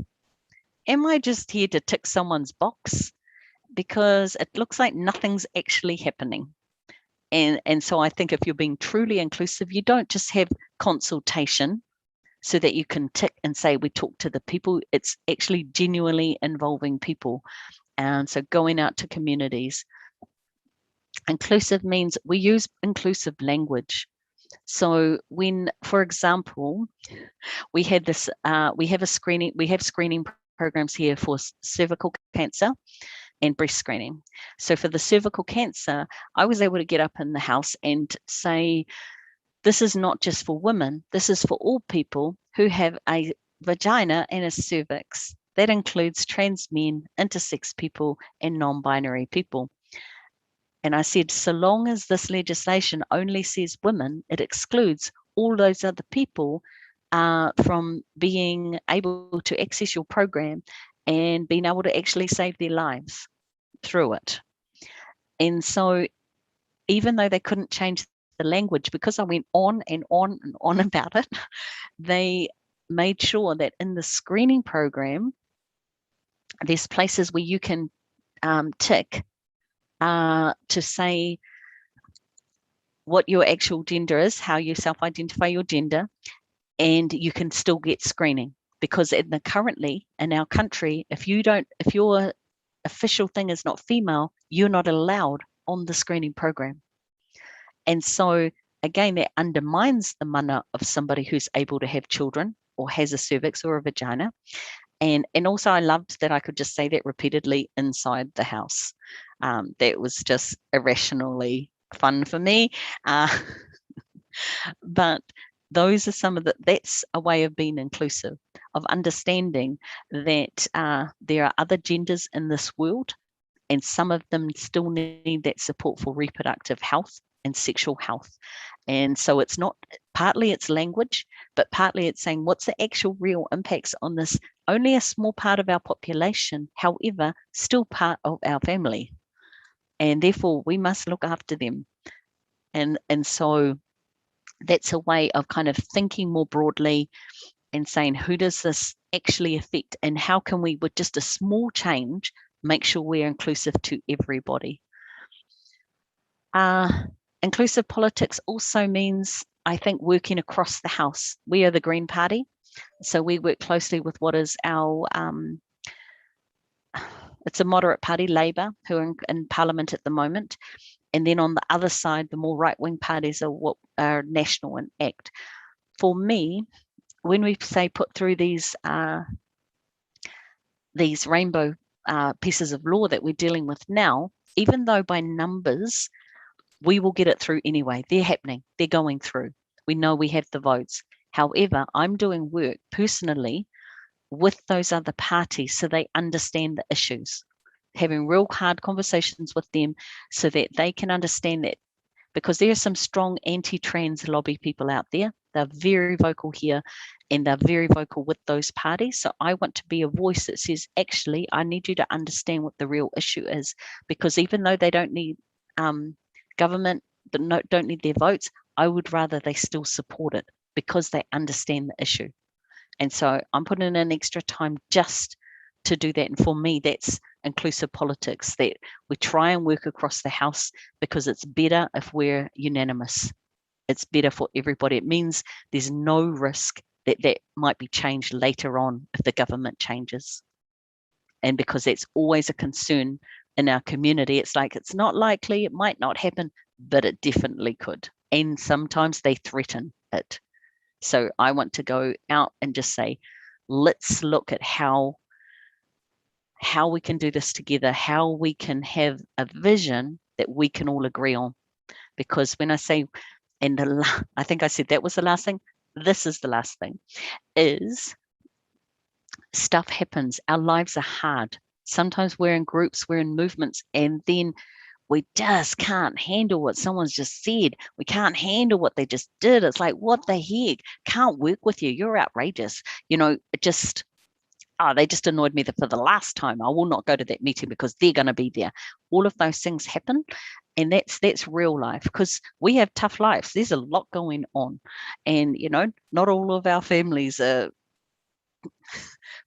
Am I just here to tick someone's box? Because it looks like nothing's actually happening. And so I think if you're being truly inclusive, you don't just have consultation so that you can tick and say, we talk to the people. It's actually genuinely involving people. And so going out to communities. Inclusive means we use inclusive language. So when, for example, we have screening programs here for cervical cancer and breast screening. So for the cervical cancer, I was able to get up in the House and say, this is not just for women, this is for all people who have a vagina and a cervix. That includes trans men, intersex people, and non-binary people. And I said, so long as this legislation only says women, it excludes all those other people from being able to access your program and being able to actually save their lives through it. And so even though they couldn't change the language, because I went on and on and on about it, they made sure that in the screening program, there's places where you can tick to say what your actual gender is, how you self-identify your gender, and you can still get screening. Because currently in our country, if your official thing is not female, you're not allowed on the screening program. And so again, that undermines the mana of somebody who's able to have children or has a cervix or a vagina. And also I loved that I could just say that repeatedly inside the house. That was just irrationally fun for me. But those are that's a way of being inclusive, of understanding that there are other genders in this world, and some of them still need that support for reproductive health and sexual health. And so it's not, partly it's language, but partly it's saying what's the actual real impacts on this, only a small part of our population, however, still part of our family. And therefore we must look after them. And so that's a way of kind of thinking more broadly and saying, who does this actually affect, and how can we, with just a small change, make sure we're inclusive to everybody? Inclusive politics also means, I think, working across the house. We are the Green Party, so we work closely with what is our, it's a moderate party, Labour, who are in Parliament at the moment. And then on the other side, the more right-wing parties are what are national and ACT. For me, when we say put through these rainbow pieces of law that we're dealing with now, even though by numbers, we will get it through anyway. They're happening. They're going through. We know we have the votes. However, I'm doing work personally with those other parties so they understand the issues, having real hard conversations with them so that they can understand that, because there are some strong anti-trans lobby people out there. They're very vocal here and they're very vocal with those parties. So I want to be a voice that says, actually, I need you to understand what the real issue is, because even though they don't need government, don't need their votes, I would rather they still support it because they understand the issue. And so I'm putting in extra time just to do that. And for me, that's inclusive politics, that we try and work across the house, because it's better if we're unanimous. It's better for everybody. It means there's no risk that that might be changed later on if the government changes. And because that's always a concern in our community, it's like, it's not likely, it might not happen, but it definitely could. And sometimes they threaten it. So I want to go out and just say, let's look at how we can do this together, how we can have a vision that we can all agree on. Because when I say, I think I said that was the last thing, this is the last thing, is stuff happens. Our lives are hard. Sometimes we're in groups, we're in movements, and then we just can't handle what someone's just said. We can't handle what they just did. It's like, what the heck? Can't work with you. You're outrageous. It just, they just annoyed me for the last time. I will not go to that meeting because they're going to be there. All of those things happen. And that's real life, because we have tough lives. There's a lot going on. And, not all of our families are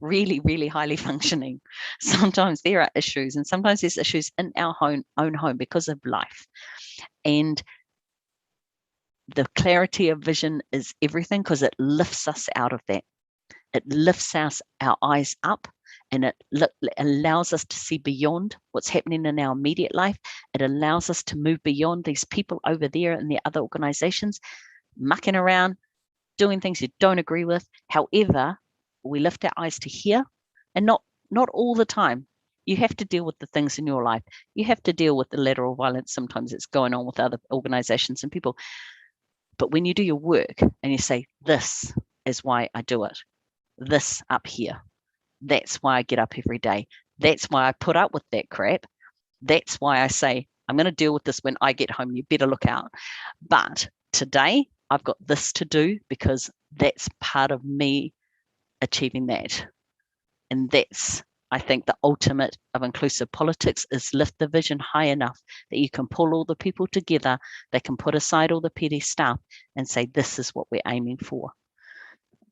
really, really highly functioning. Sometimes there are issues, and sometimes there's issues in our own home because of life. And the clarity of vision is everything, because it lifts us out of that. It lifts our eyes up, and it allows us to see beyond what's happening in our immediate life. It allows us to move beyond these people over there and the other organizations mucking around, doing things you don't agree with. However, we lift our eyes to here, and not all the time. You have to deal with the things in your life. You have to deal with the lateral violence sometimes that's going on with other organizations and people. But when you do your work and you say, this is why I do it, this up here, that's why I get up every day. That's why I put up with that crap. That's why I say, I'm going to deal with this when I get home. You better look out. But today I've got this to do because that's part of me achieving that. And that's, I think, the ultimate of inclusive politics is lift the vision high enough that you can pull all the people together. They can put aside all the petty stuff and say, this is what we're aiming for.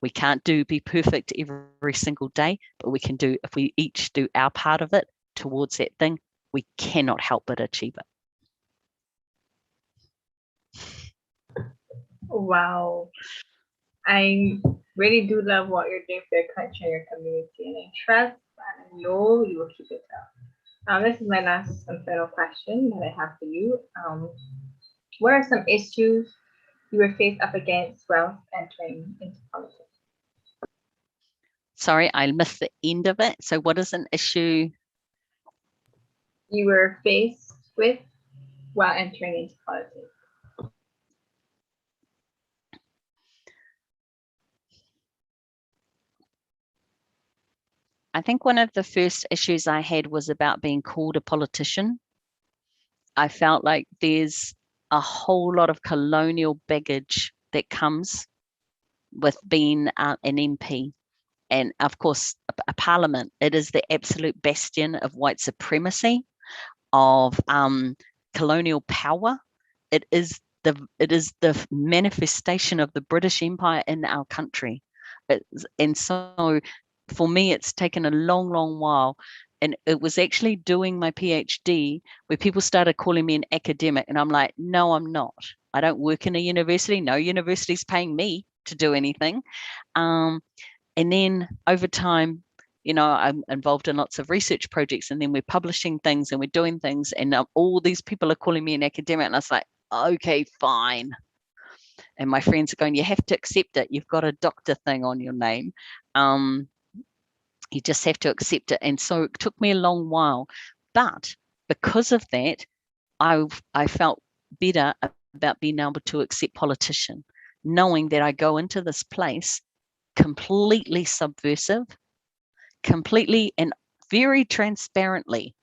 We can't be perfect every single day, but we can do, if we each do our part of it towards that thing, we cannot help but achieve it. Wow. I really do love what you're doing for your country and your community, and I trust and I know you will keep it up. This is my last and final question that I have for you. What are some issues you were faced up against whilst entering into politics? Sorry, I missed the end of it. So what is an issue you were faced with while entering into politics? I think one of the first issues I had was about being called a politician. I felt like there's a whole lot of colonial baggage that comes with being an MP. And of course, a parliament, it is the absolute bastion of white supremacy, of colonial power. It is the manifestation of the British Empire in our country. And so for me, it's taken a long, long while. And it was actually doing my PhD where people started calling me an academic. And I'm like, no, I'm not. I don't work in a university. No university's paying me to do anything. And then over time, you know, I'm involved in lots of research projects, and then we're publishing things and we're doing things, and all these people are calling me an academic. And I was like, okay, fine. And my friends are going, you have to accept it. You've got a doctor thing on your name. You just have to accept it. And so it took me a long while. But because of that, I felt better about being able to accept politician, knowing that I go into this place completely subversive, completely and very transparently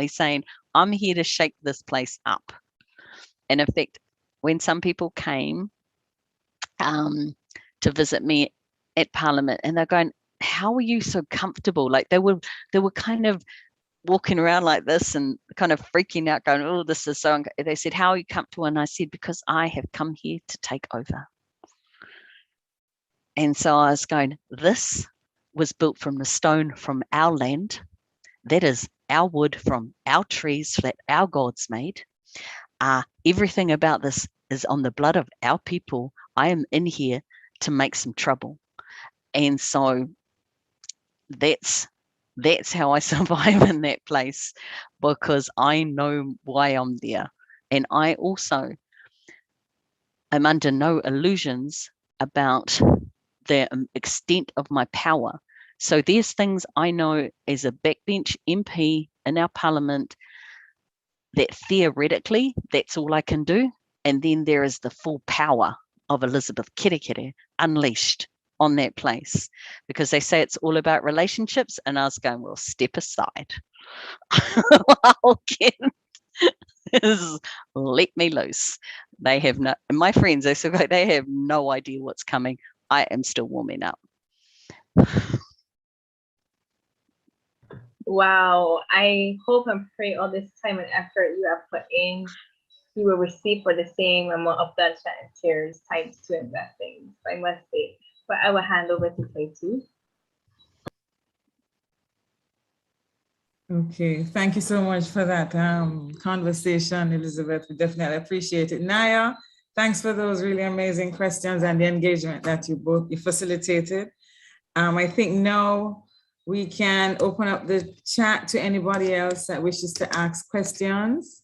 saying, I'm here to shake this place up. And in fact, when some people came to visit me at Parliament, and they're going, how are you so comfortable? Like they were kind of walking around like this and kind of freaking out, going, oh, this is so, they said, how are you comfortable? And I said, because I have come here to take over. And so I was going, this was built from the stone from our land. That is our wood from our trees that our gods made. Everything about this is on the blood of our people. I am in here to make some trouble. And so that's how I survive in that place, because I know why I'm there. And I also am under no illusions about the extent of my power. So there's things I know as a backbench MP in our parliament that theoretically, that's all I can do. And then there is the full power of Elizabeth Kerekere unleashed on that place, because they say it's all about relationships. And I was going, well, step aside. Let me loose. They have no, and my friends, they have no idea what's coming. I am still warming up. Wow. I hope and pray all this time and effort you have put in, you will receive for the same amount of bloodshed and tears times 2 in blessings, I must say. But I will hand over to Taitu. Okay, thank you so much for that conversation, Elizabeth. We definitely appreciate it. Naya, thanks for those really amazing questions and the engagement that you facilitated. I think now we can open up the chat to anybody else that wishes to ask questions.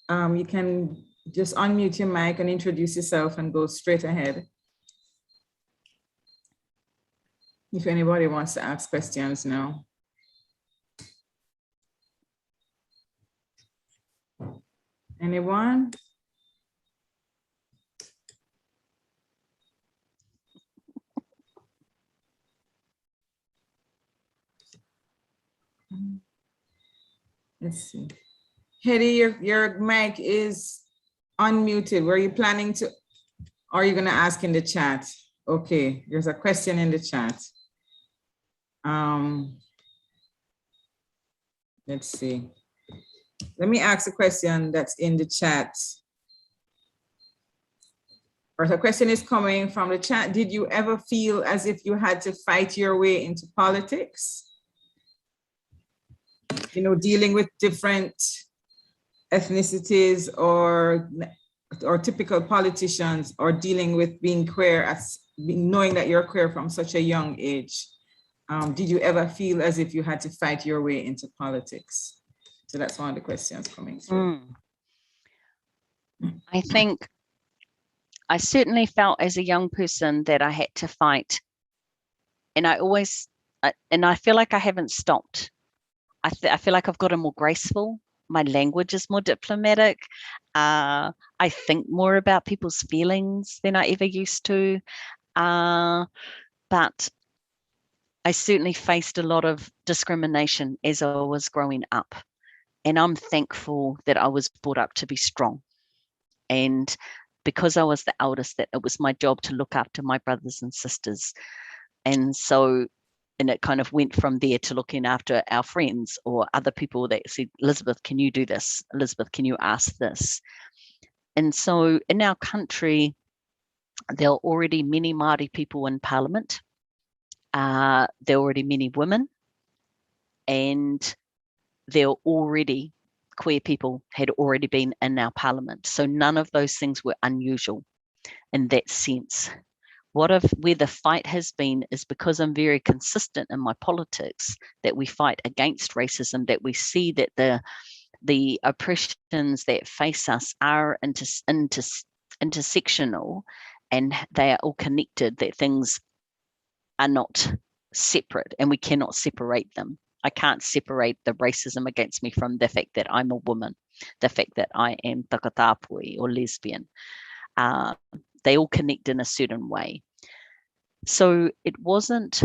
You can just unmute your mic and introduce yourself and go straight ahead. If anybody wants to ask questions now. Anyone? Let's see. Hetty, your mic is unmuted. Were you planning to, or are you going to ask in the chat? Okay, there's a question in the chat. Let's see. Let me ask a question that's in the chat. Or the question is coming from the chat. Did you ever feel as if you had to fight your way into politics? You know, dealing with different ethnicities or typical politicians, or dealing with being queer, as knowing that you're queer from such a young age. Did you ever feel as if you had to fight your way into politics? So that's one of the questions coming through. I think I certainly felt as a young person that I had to fight. And I always, and I feel like I haven't stopped. I feel like I've gotten more graceful. My language is more diplomatic. I think more about people's feelings than I ever used to. But I certainly faced a lot of discrimination as I was growing up. And I'm thankful that I was brought up to be strong. And because I was the eldest, that it was my job to look after my brothers and sisters. And so, and it kind of went from there to looking after our friends or other people that said, Elizabeth, can you do this? Elizabeth, can you ask this? And so in our country, there are already many Māori people in Parliament. There are already many women, and there are already queer people had already been in our Parliament. So none of those things were unusual in that sense. Where the fight has been is because I'm very consistent in my politics, that we fight against racism, that we see that the oppressions that face us are intersectional, and they are all connected, that things are not separate and we cannot separate them. I can't separate the racism against me from the fact that I'm a woman, the fact that I am takatapui or lesbian. They all connect in a certain way. So it wasn't,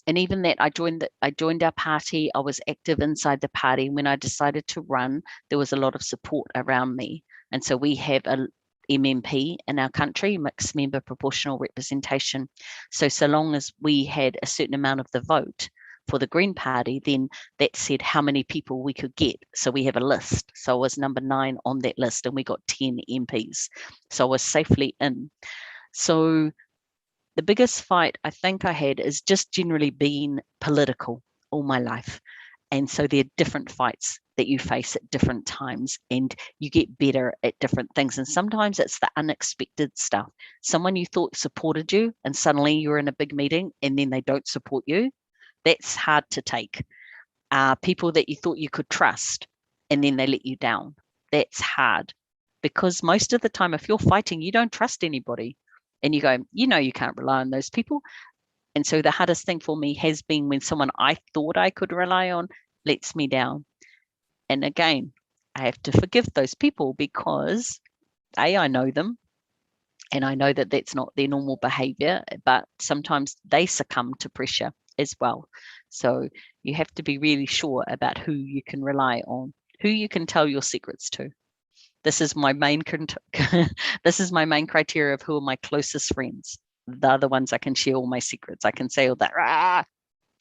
and even that I joined our party. I was active inside the party. When I decided to run, there was a lot of support around me. And so we have a MMP in our country, mixed member proportional representation. So long as we had a certain amount of the vote for the Green Party, then that said how many people we could get. So we have a list. So I was number 9 on that list, and we got 10 MPs. So I was safely in. So the biggest fight I think I had is just generally being political all my life. And so there are different fights that you face at different times, and you get better at different things. And sometimes it's the unexpected stuff. Someone you thought supported you, and suddenly you're in a big meeting and then they don't support you. That's hard to take. People that you thought you could trust and then they let you down. That's hard, because most of the time, if you're fighting, you don't trust anybody. And you go, you can't rely on those people. And so the hardest thing for me has been when someone I thought I could rely on lets me down. And again, I have to forgive those people, because I know them, and I know that that's not their normal behavior, but sometimes they succumb to pressure as well. So you have to be really sure about who you can rely on, who you can tell your secrets to. This is my main criteria of who are my closest friends. They're the ones I can share all my secrets. I can say all that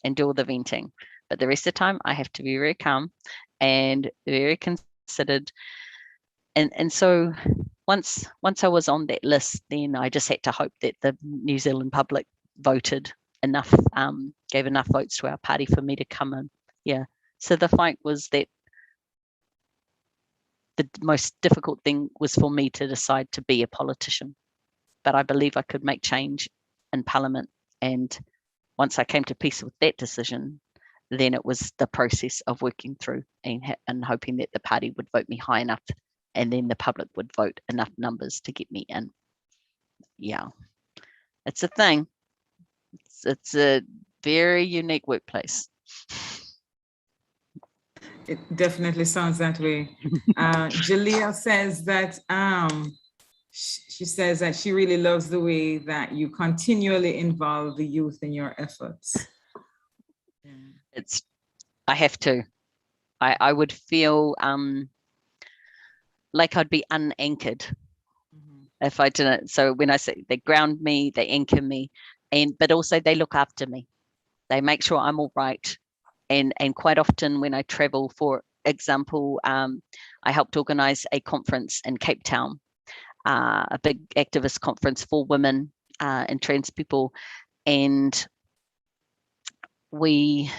and do all the venting. But the rest of the time, I have to be very calm and very considered. And so once I was on that list, then I just had to hope that the New Zealand public voted enough, gave enough votes to our party for me to come in. Yeah. So the fight was that the most difficult thing was for me to decide to be a politician. But I believe I could make change in Parliament. And once I came to peace with that decision, then it was the process of working through and hoping that the party would vote me high enough, and then the public would vote enough numbers to get me in. Yeah, it's a thing. It's a very unique workplace. It definitely sounds that way. Jalea says that she says that she really loves the way that you continually involve the youth in your efforts. I have to. I would feel like I'd be unanchored if I didn't. So when I say they ground me, they anchor me, but also they look after me. They make sure I'm all right. And quite often when I travel, for example, I helped organize a conference in Cape Town, a big activist conference for women and trans people. And we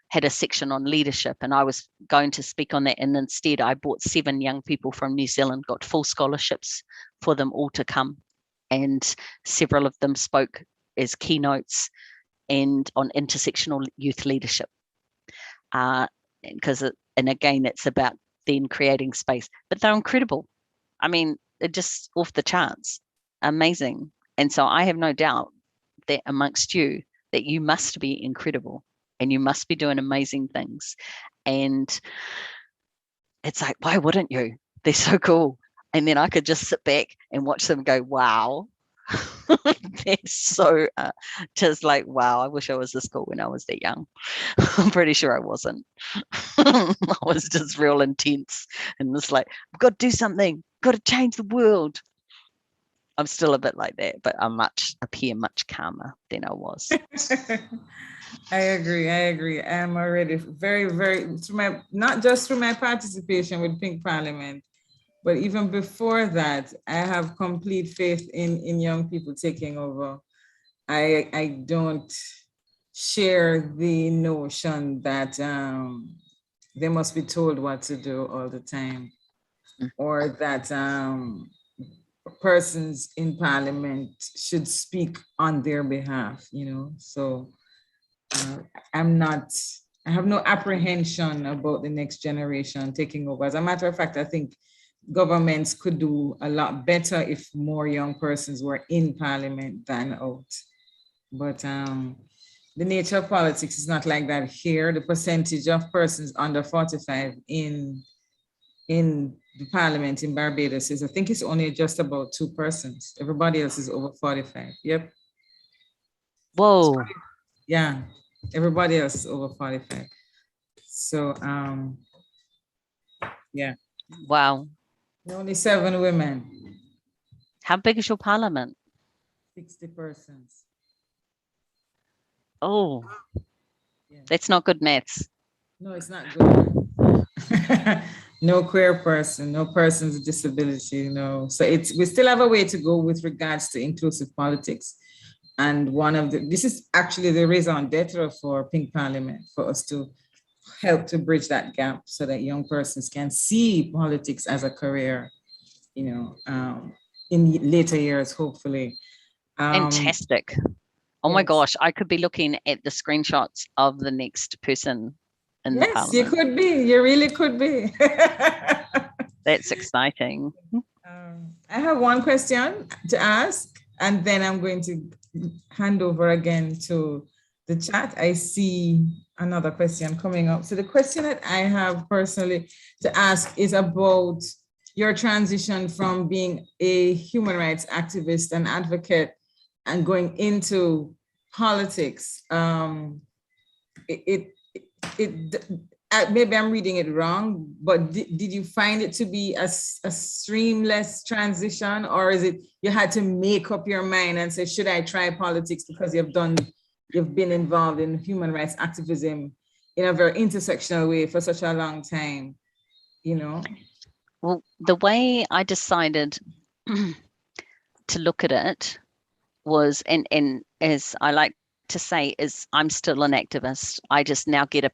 had a section on leadership, and I was going to speak on that. And instead, I brought 7 young people from New Zealand, got full scholarships for them all to come. And several of them spoke as keynotes and on intersectional youth leadership. Because, and again, it's about then creating space. But they're incredible. I mean, they're just off the charts. Amazing. And so I have no doubt that amongst you, that you must be incredible. And you must be doing amazing things. And it's like, why wouldn't you? They're so cool. And then I could just sit back and watch them go, wow. They're so just like, wow, I wish I was this cool when I was that young. I'm pretty sure I wasn't. I was just real intense and just like, I've got to do something, got to change the world. I'm still a bit like that, but I appear much calmer than I was. I agree. I'm already very, very, not just through my participation with Pink Parliament, but even before that, I have complete faith in young people taking over. I don't share the notion that they must be told what to do all the time, or that persons in Parliament should speak on their behalf, So I have no apprehension about the next generation taking over. As a matter of fact, I think governments could do a lot better if more young persons were in Parliament than out. But the nature of politics is not like that here. The percentage of persons under 45 in the Parliament in Barbados is, I think it's only just about 2 persons. Everybody else is over 45. Yep. Whoa. Yeah. Everybody else is over 45. So, yeah. Wow. Only 7 women. How big is your parliament? 60 persons. Oh, yeah. That's not good maths. No, it's not good. No queer person, no persons with disability, no. So we still have a way to go with regards to inclusive politics. And this is actually the raison d'etre for Pink Parliament, for us to help to bridge that gap so that young persons can see politics as a career, in later years, hopefully. Fantastic. Oh yes. My gosh, I could be looking at the screenshots of the next person in the Parliament. Yes, you could be. You really could be. That's exciting. I have one question to ask, and then I'm going to hand over again to the chat. I see another question coming up. So the question that I have personally to ask is about your transition from being a human rights activist and advocate and going into politics. Maybe I'm reading it wrong, but did you find it to be a seamless transition, or is it you had to make up your mind and say, should I try politics, because you've been involved in human rights activism in a very intersectional way for such a long time, Well, the way I decided to look at it was, and as I like to say, is I'm still an activist. I just now get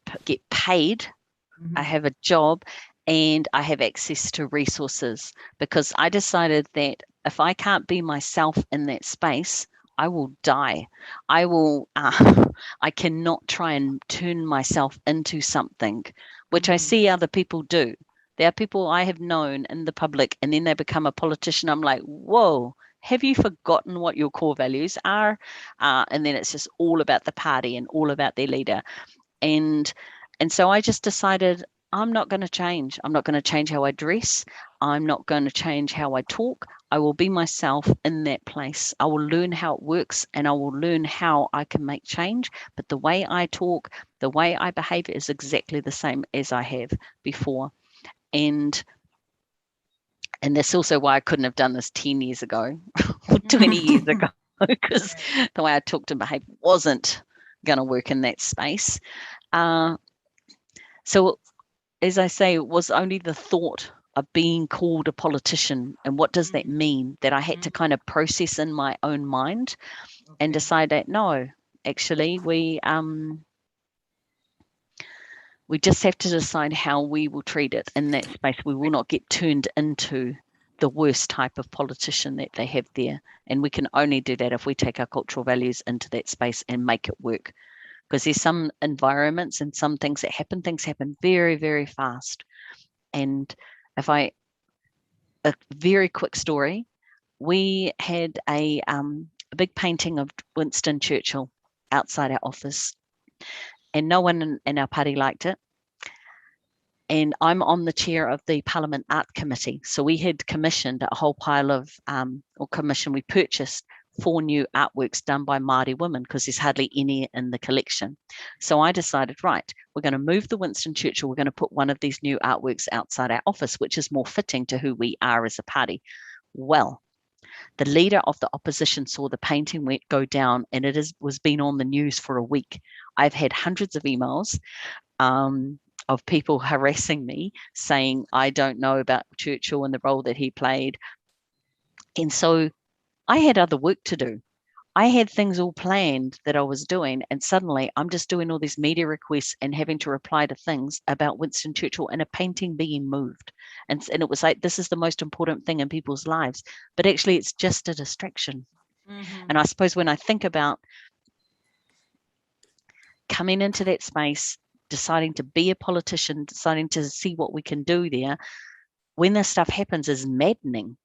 paid. Mm-hmm. I have a job and I have access to resources, because I decided that if I can't be myself in that space, I will die. I cannot try and turn myself into something, which mm-hmm. I see other people do. There are people I have known in the public, and then they become a politician. I'm like, whoa, have you forgotten what your core values are? And then it's just all about the party and all about their leader. And so I just decided I'm not going to change. I'm not going to change how I dress. I'm not going to change how I talk. I will be myself in that place. I will learn how it works, and I will learn how I can make change. But the way I talk, the way I behave is exactly the same as I have before. And that's also why I couldn't have done this 10 years ago or 20 years ago, because the way I talked and behaved wasn't going to work in that space. So, as I say, it was only the thought of being called a politician and what does that mean that I had to kind of process in my own mind and decide that no, actually we just have to decide how we will treat it in that space. We will not get turned into the worst type of politician that they have there. And we can only do that if we take our cultural values into that space and make it work. Because there's some environments and some things happen very, very fast. And a very quick story, we had a big painting of Winston Churchill outside our office, and no one in our party liked it. And I'm on the chair of the Parliament Art Committee. So we had commissioned a whole pile of, we purchased 4 new artworks done by Maori women, because there's hardly any in the collection. So I decided, right, we're going to move the Winston Churchill. We're going to put one of these new artworks outside our office, which is more fitting to who we are as a party. Well, the leader of the opposition saw the painting go down, and was been on the news for a week. I've had hundreds of emails of people harassing me saying, I don't know about Churchill and the role that he played. And so I had other work to do. I had things all planned that I was doing, and suddenly I'm just doing all these media requests and having to reply to things about Winston Churchill and a painting being moved. And it was like, this is the most important thing in people's lives, but actually it's just a distraction. And I suppose when I think about coming into that space, deciding to be a politician, deciding to see what we can do there, when this stuff happens, is maddening.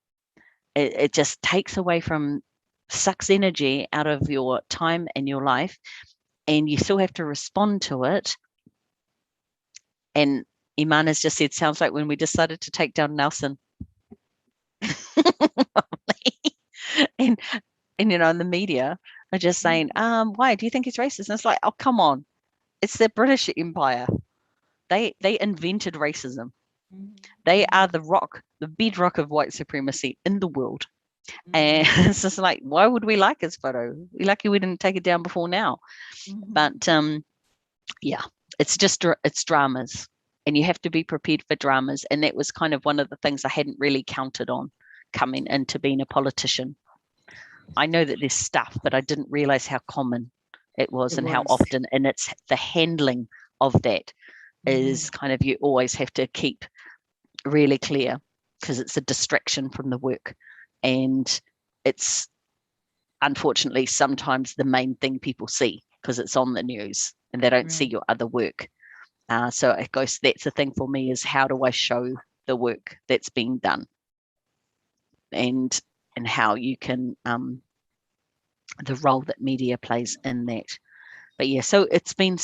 It just takes away sucks energy out of your time and your life, and you still have to respond to it. And Iman has just said, sounds like when we decided to take down Nelson. and in the media are just saying, why do you think he's racist? And it's like, oh, come on. It's the British Empire. They invented racism. They are the bedrock of white supremacy in the world. And it's just like, why would we like his photo? We're lucky we didn't take it down before now. But it's dramas, and you have to be prepared for dramas. And that was kind of one of the things I hadn't really counted on coming into being a politician. I know that there's stuff, but I didn't realize how common it was and how often. And it's the handling of that is kind of, you always have to keep really clear, because it's a distraction from the work. And it's unfortunately sometimes the main thing people see, because it's on the news and they don't see your other work. So it goes, that's the thing for me, is how do I show the work that's being done, and how you can, the role that media plays in that. But yeah, so it's been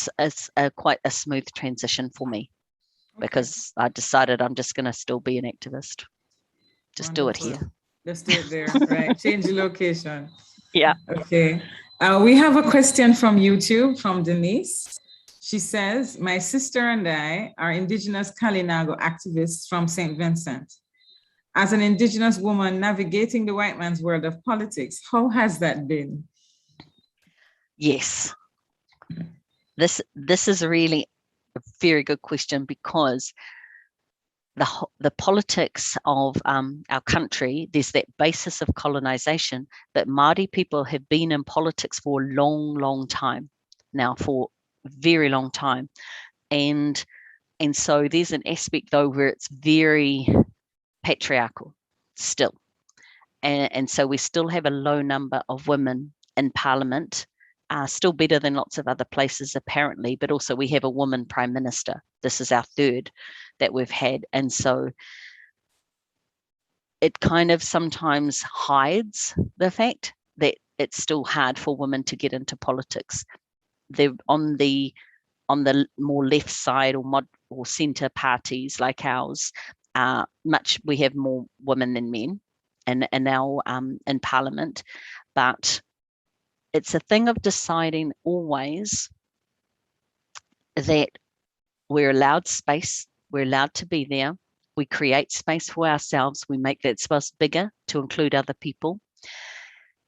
quite a smooth transition for me, because I decided I'm just going to still be an activist. Just do it here. Just do it there, right? Change the location. Yeah. Okay. We have a question from YouTube from Denise. She says, my sister and I are Indigenous Kalinago activists from St. Vincent. As an Indigenous woman navigating the white man's world of politics, how has that been? Yes. This is really a very good question, because the politics of our country, there's that basis of colonization, that Māori people have been in politics for a long, long time now, for a very long time. And so there's an aspect, though, where it's very patriarchal still. And so we still have a low number of women in Parliament, still better than lots of other places, apparently, but also we have a woman Prime Minister. This is our third that we've had. And so it kind of sometimes hides the fact that it's still hard for women to get into politics. They're on the more left side or centre parties like ours, We have more women than men in our in Parliament, but it's a thing of deciding always that we're allowed space, we're allowed to be there, we create space for ourselves, we make that space bigger to include other people,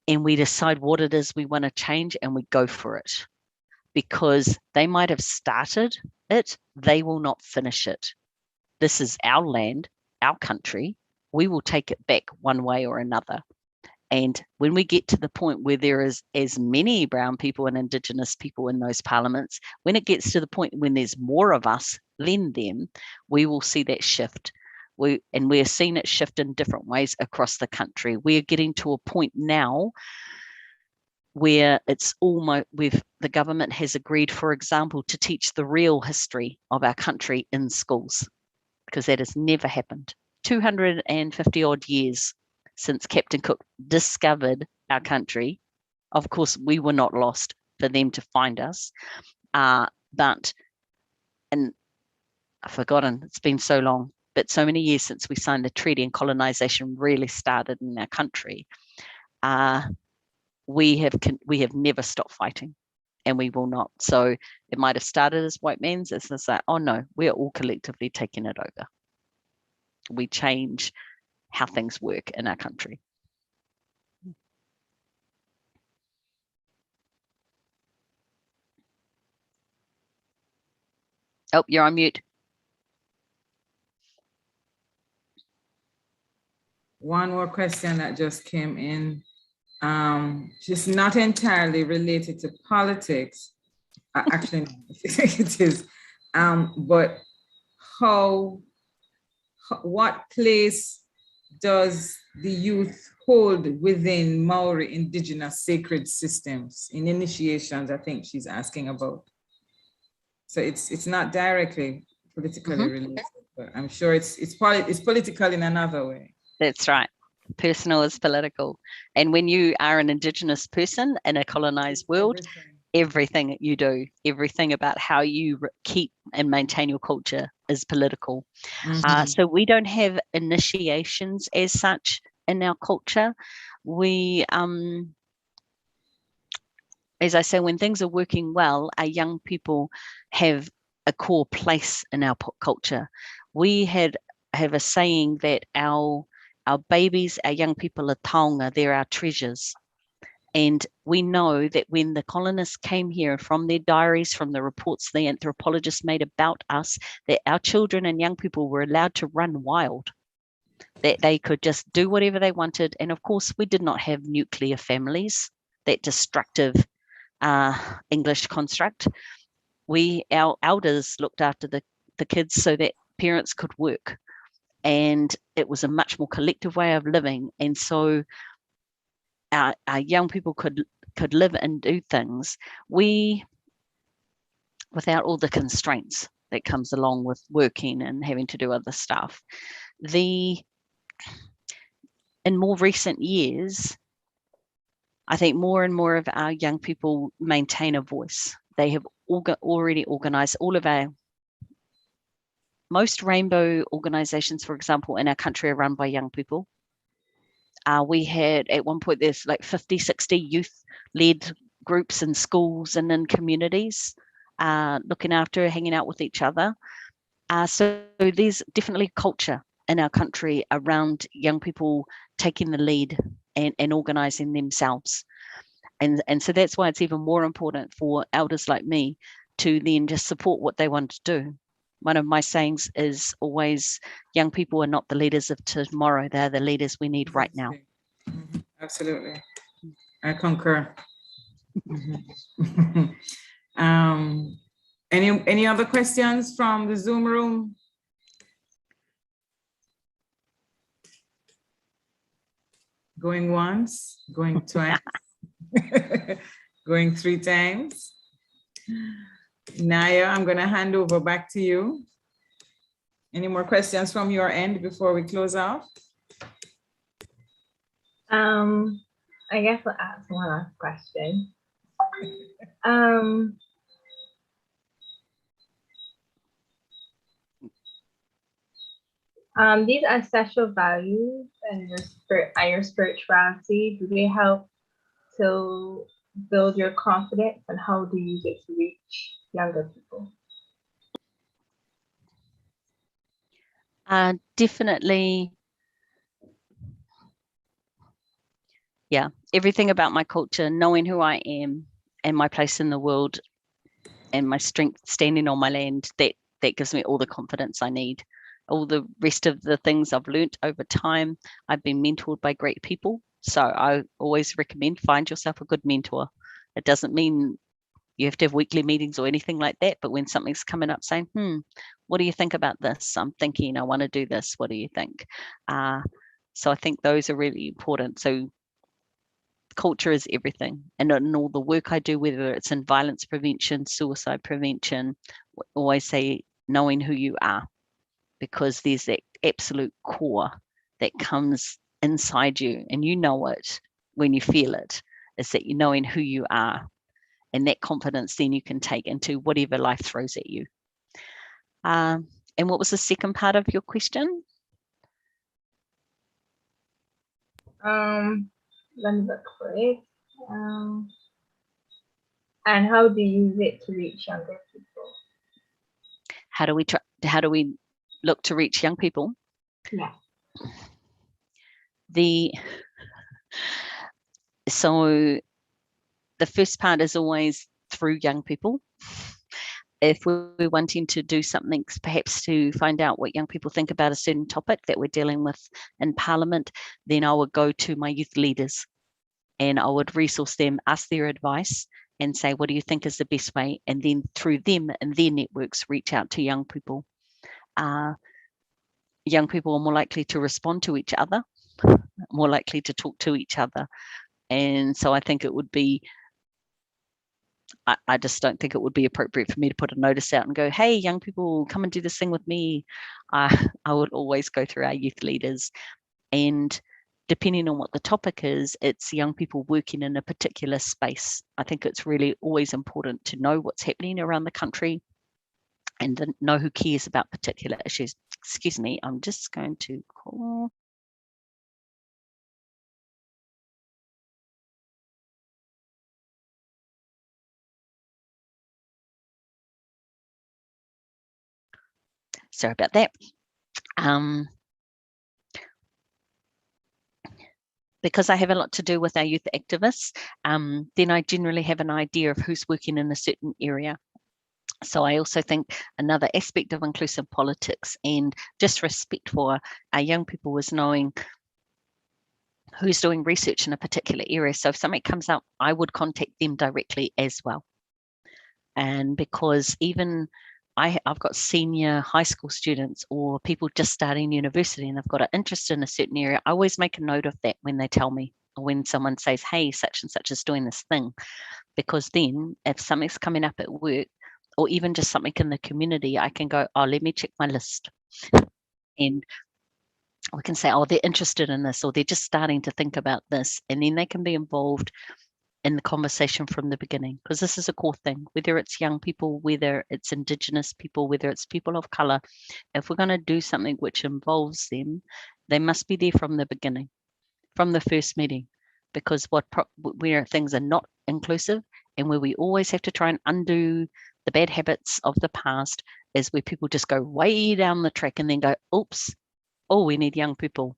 and we decide what it is we want to change and we go for it. Because they might have started it, they will not finish it. This is our land, our country. We will take it back one way or another. And when we get to the point where there is as many brown people and Indigenous people in those parliaments, when it gets to the point when there's more of us than them, we will see that shift. We're seeing it shift in different ways across the country. We're getting to a point now where it's almost the government has agreed, for example, to teach the real history of our country in schools, because that has never happened. 250 odd years since Captain Cook discovered our country. Of course, we were not lost for them to find us. But I've forgotten, it's been so long, but so many years since we signed the treaty and colonization really started in our country. We have never stopped fighting, and we will not. So it might have started as white men's. It's just like, oh no, we're all collectively taking it over. We change how things work in our country. Oh, you're on mute. One more question that just came in. Just not entirely related to politics. Actually, it is. But what place does the youth hold within Maori indigenous sacred systems in initiations? I think she's asking about. So it's not directly politically related, but I'm sure it's political in another way. That's right. Personal is political. And when you are an Indigenous person in a colonized world, everything that you do, everything about how you keep and maintain your culture is political. So we don't have initiations as such in our culture. We, as I say, when things are working well, our young people have a core place in our culture. We have a saying that our babies, our young people are taonga, they're our treasures. And we know that when the colonists came here, from their diaries, from the reports the anthropologists made about us, that our children and young people were allowed to run wild, that they could just do whatever they wanted. And of course, we did not have nuclear families, that destructive English construct. Our elders looked after the kids so that parents could work. And it was a much more collective way of living. And so our young people could live and do things without all the constraints that comes along with working and having to do other stuff. In more recent years, I think more and more of our young people maintain a voice. They have already organized most rainbow organizations, for example, in our country are run by young people. We had at one point, there's like 50, 60 youth-led groups in schools and in communities, looking after, hanging out with each other. So there's definitely culture in our country around young people taking the lead and organizing themselves. And so that's why it's even more important for elders like me to then just support what they want to do. One of my sayings is always, young people are not the leaders of tomorrow, they're the leaders we need right now. Absolutely. I concur. Any other questions from the Zoom room? Going once, going twice, going 3 times. Naya, I'm going to hand over back to you. Any more questions from your end before we close out? I guess I'll ask one last question. These ancestral values and your spirit and your spirituality, do they help to build your confidence, and how do you use it to reach younger people? Definitely, yeah, everything about my culture, knowing who I am and my place in the world and my strength standing on my land, that gives me all the confidence I need. All the rest of the things I've learnt over time, I've been mentored by great people. So I always recommend find yourself a good mentor. It doesn't mean you have to have weekly meetings or anything like that, but when something's coming up saying, what do you think about this? I'm thinking I want to do this. What do you think? So I think those are really important. So culture is everything, and in all the work I do, whether it's in violence prevention, suicide prevention, always say knowing who you are, because there's that absolute core that comes inside you and you know it when you feel it, is that you knowing who you are, and that confidence then you can take into whatever life throws at you. And what was the second part of your question? Let me look for it. And how do you use it to reach younger people? How do we look to reach young people? Yeah. So the first part is always through young people. If we're wanting to do something, perhaps to find out what young people think about a certain topic that we're dealing with in Parliament, then I would go to my youth leaders and I would resource them, ask their advice and say, what do you think is the best way? And then through them and their networks, reach out to young people. Young people are more likely to respond to each other, more likely to talk to each other. And so I think it would be, I just don't think it would be appropriate for me to put a notice out and go, hey, young people, come and do this thing with me. I would always go through our youth leaders. And depending on what the topic is, it's young people working in a particular space. I think it's really always important to know what's happening around the country and then know who cares about particular issues. Excuse me, I'm just going to call. Sorry about that. Because I have a lot to do with our youth activists, then I generally have an idea of who's working in a certain area. So I also think another aspect of inclusive politics and just respect for our young people is knowing who's doing research in a particular area. So if something comes up, I would contact them directly as well. And because even I've got senior high school students or people just starting university and they've got an interest in a certain area, I always make a note of that when they tell me, or when someone says, hey, such and such is doing this thing. Because then if something's coming up at work or even just something in the community, I can go, oh, let me check my list. And we can say, oh, they're interested in this, or they're just starting to think about this. And then they can be involved in the conversation from the beginning, because this is a core thing, whether it's young people, whether it's Indigenous people, whether it's people of colour. If we're going to do something which involves them, they must be there from the beginning, from the first meeting, because where things are not inclusive and where we always have to try and undo the bad habits of the past is where people just go way down the track and then go, oops, oh, we need young people.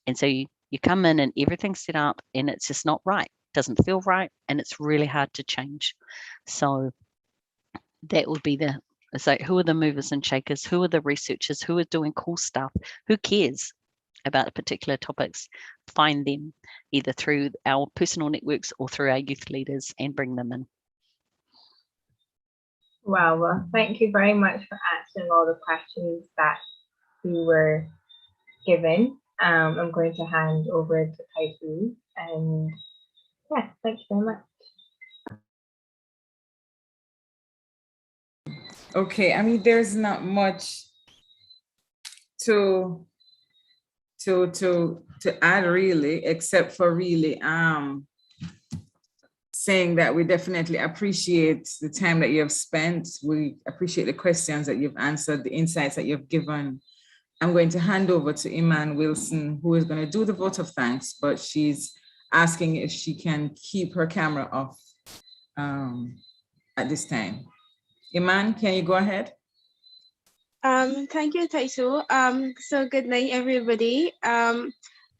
And so you come in and everything's set up and it's just not right. Doesn't feel right, and it's really hard to change. So that would be who are the movers and shakers, who are the researchers, who are doing cool stuff, who cares about particular topics. Find them either through our personal networks or through our youth leaders and bring them in. Wow, well, thank you very much for answering all the questions that we were given. I'm going to hand over to Kaifu, and yeah, thank you very much. Okay, I mean, there's not much to add really, except for really saying that we definitely appreciate the time that you have spent. We appreciate the questions that you've answered, the insights that you've given I'm going to hand over to Iman Wilson, who is going to do the vote of thanks, but she's asking if she can keep her camera off at this time. Iman, can you go ahead? Thank you, Taisu. So good night, everybody.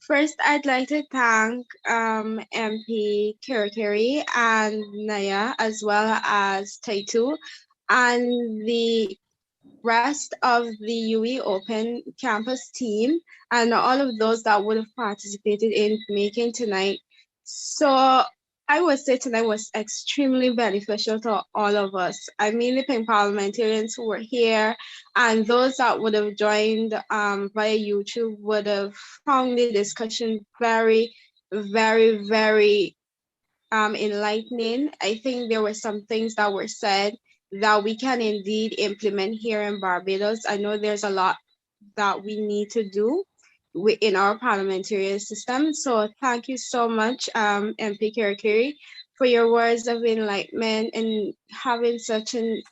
First, I'd like to thank MP Kirikiri and Naya, as well as Taitu, and the rest of the UE Open campus team, and all of those that would have participated in making tonight. So I would say tonight was extremely beneficial to all of us. I mean, the Pink parliamentarians who were here and those that would have joined via YouTube would have found the discussion very, very, very enlightening. I think there were some things that were said that we can indeed implement here in Barbados. I know there's a lot that we need to do in our parliamentary system. So thank you so much, MP Kirikiri, for your words of enlightenment and having such an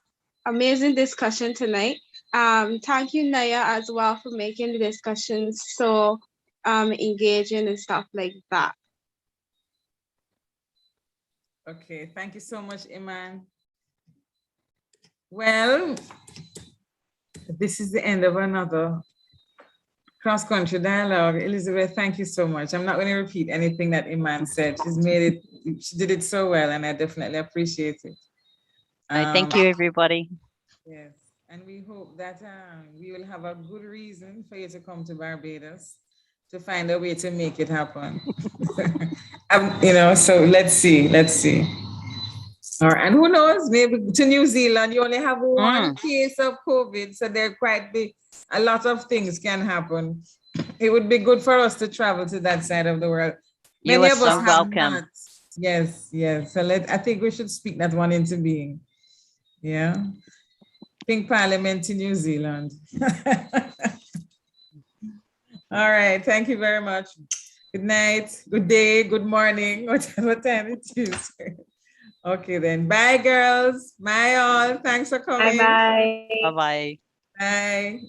amazing discussion tonight. Thank you, Naya, as well, for making the discussion so engaging and stuff like that. Okay, thank you so much, Iman. Well, this is the end of another cross-country dialogue. Elizabeth, thank you so much. I'm not going to repeat anything that Iman said. She did it so well, and I definitely appreciate it. Thank you, everybody. Yes, and we hope that we will have a good reason for you to come to Barbados to find a way to make it happen. So let's see. All right, and who knows, maybe to New Zealand, you only have one case of COVID, so there quite be a lot of things can happen. It would be good for us to travel to that side of the world. You are so welcome. Yes. So I think we should speak that one into being. Yeah. Pink Parliament to New Zealand. All right, thank you very much. Good night, good day, good morning, whatever time it is. Okay then, bye girls, bye all, thanks for coming. Bye-bye. Bye-bye. Bye.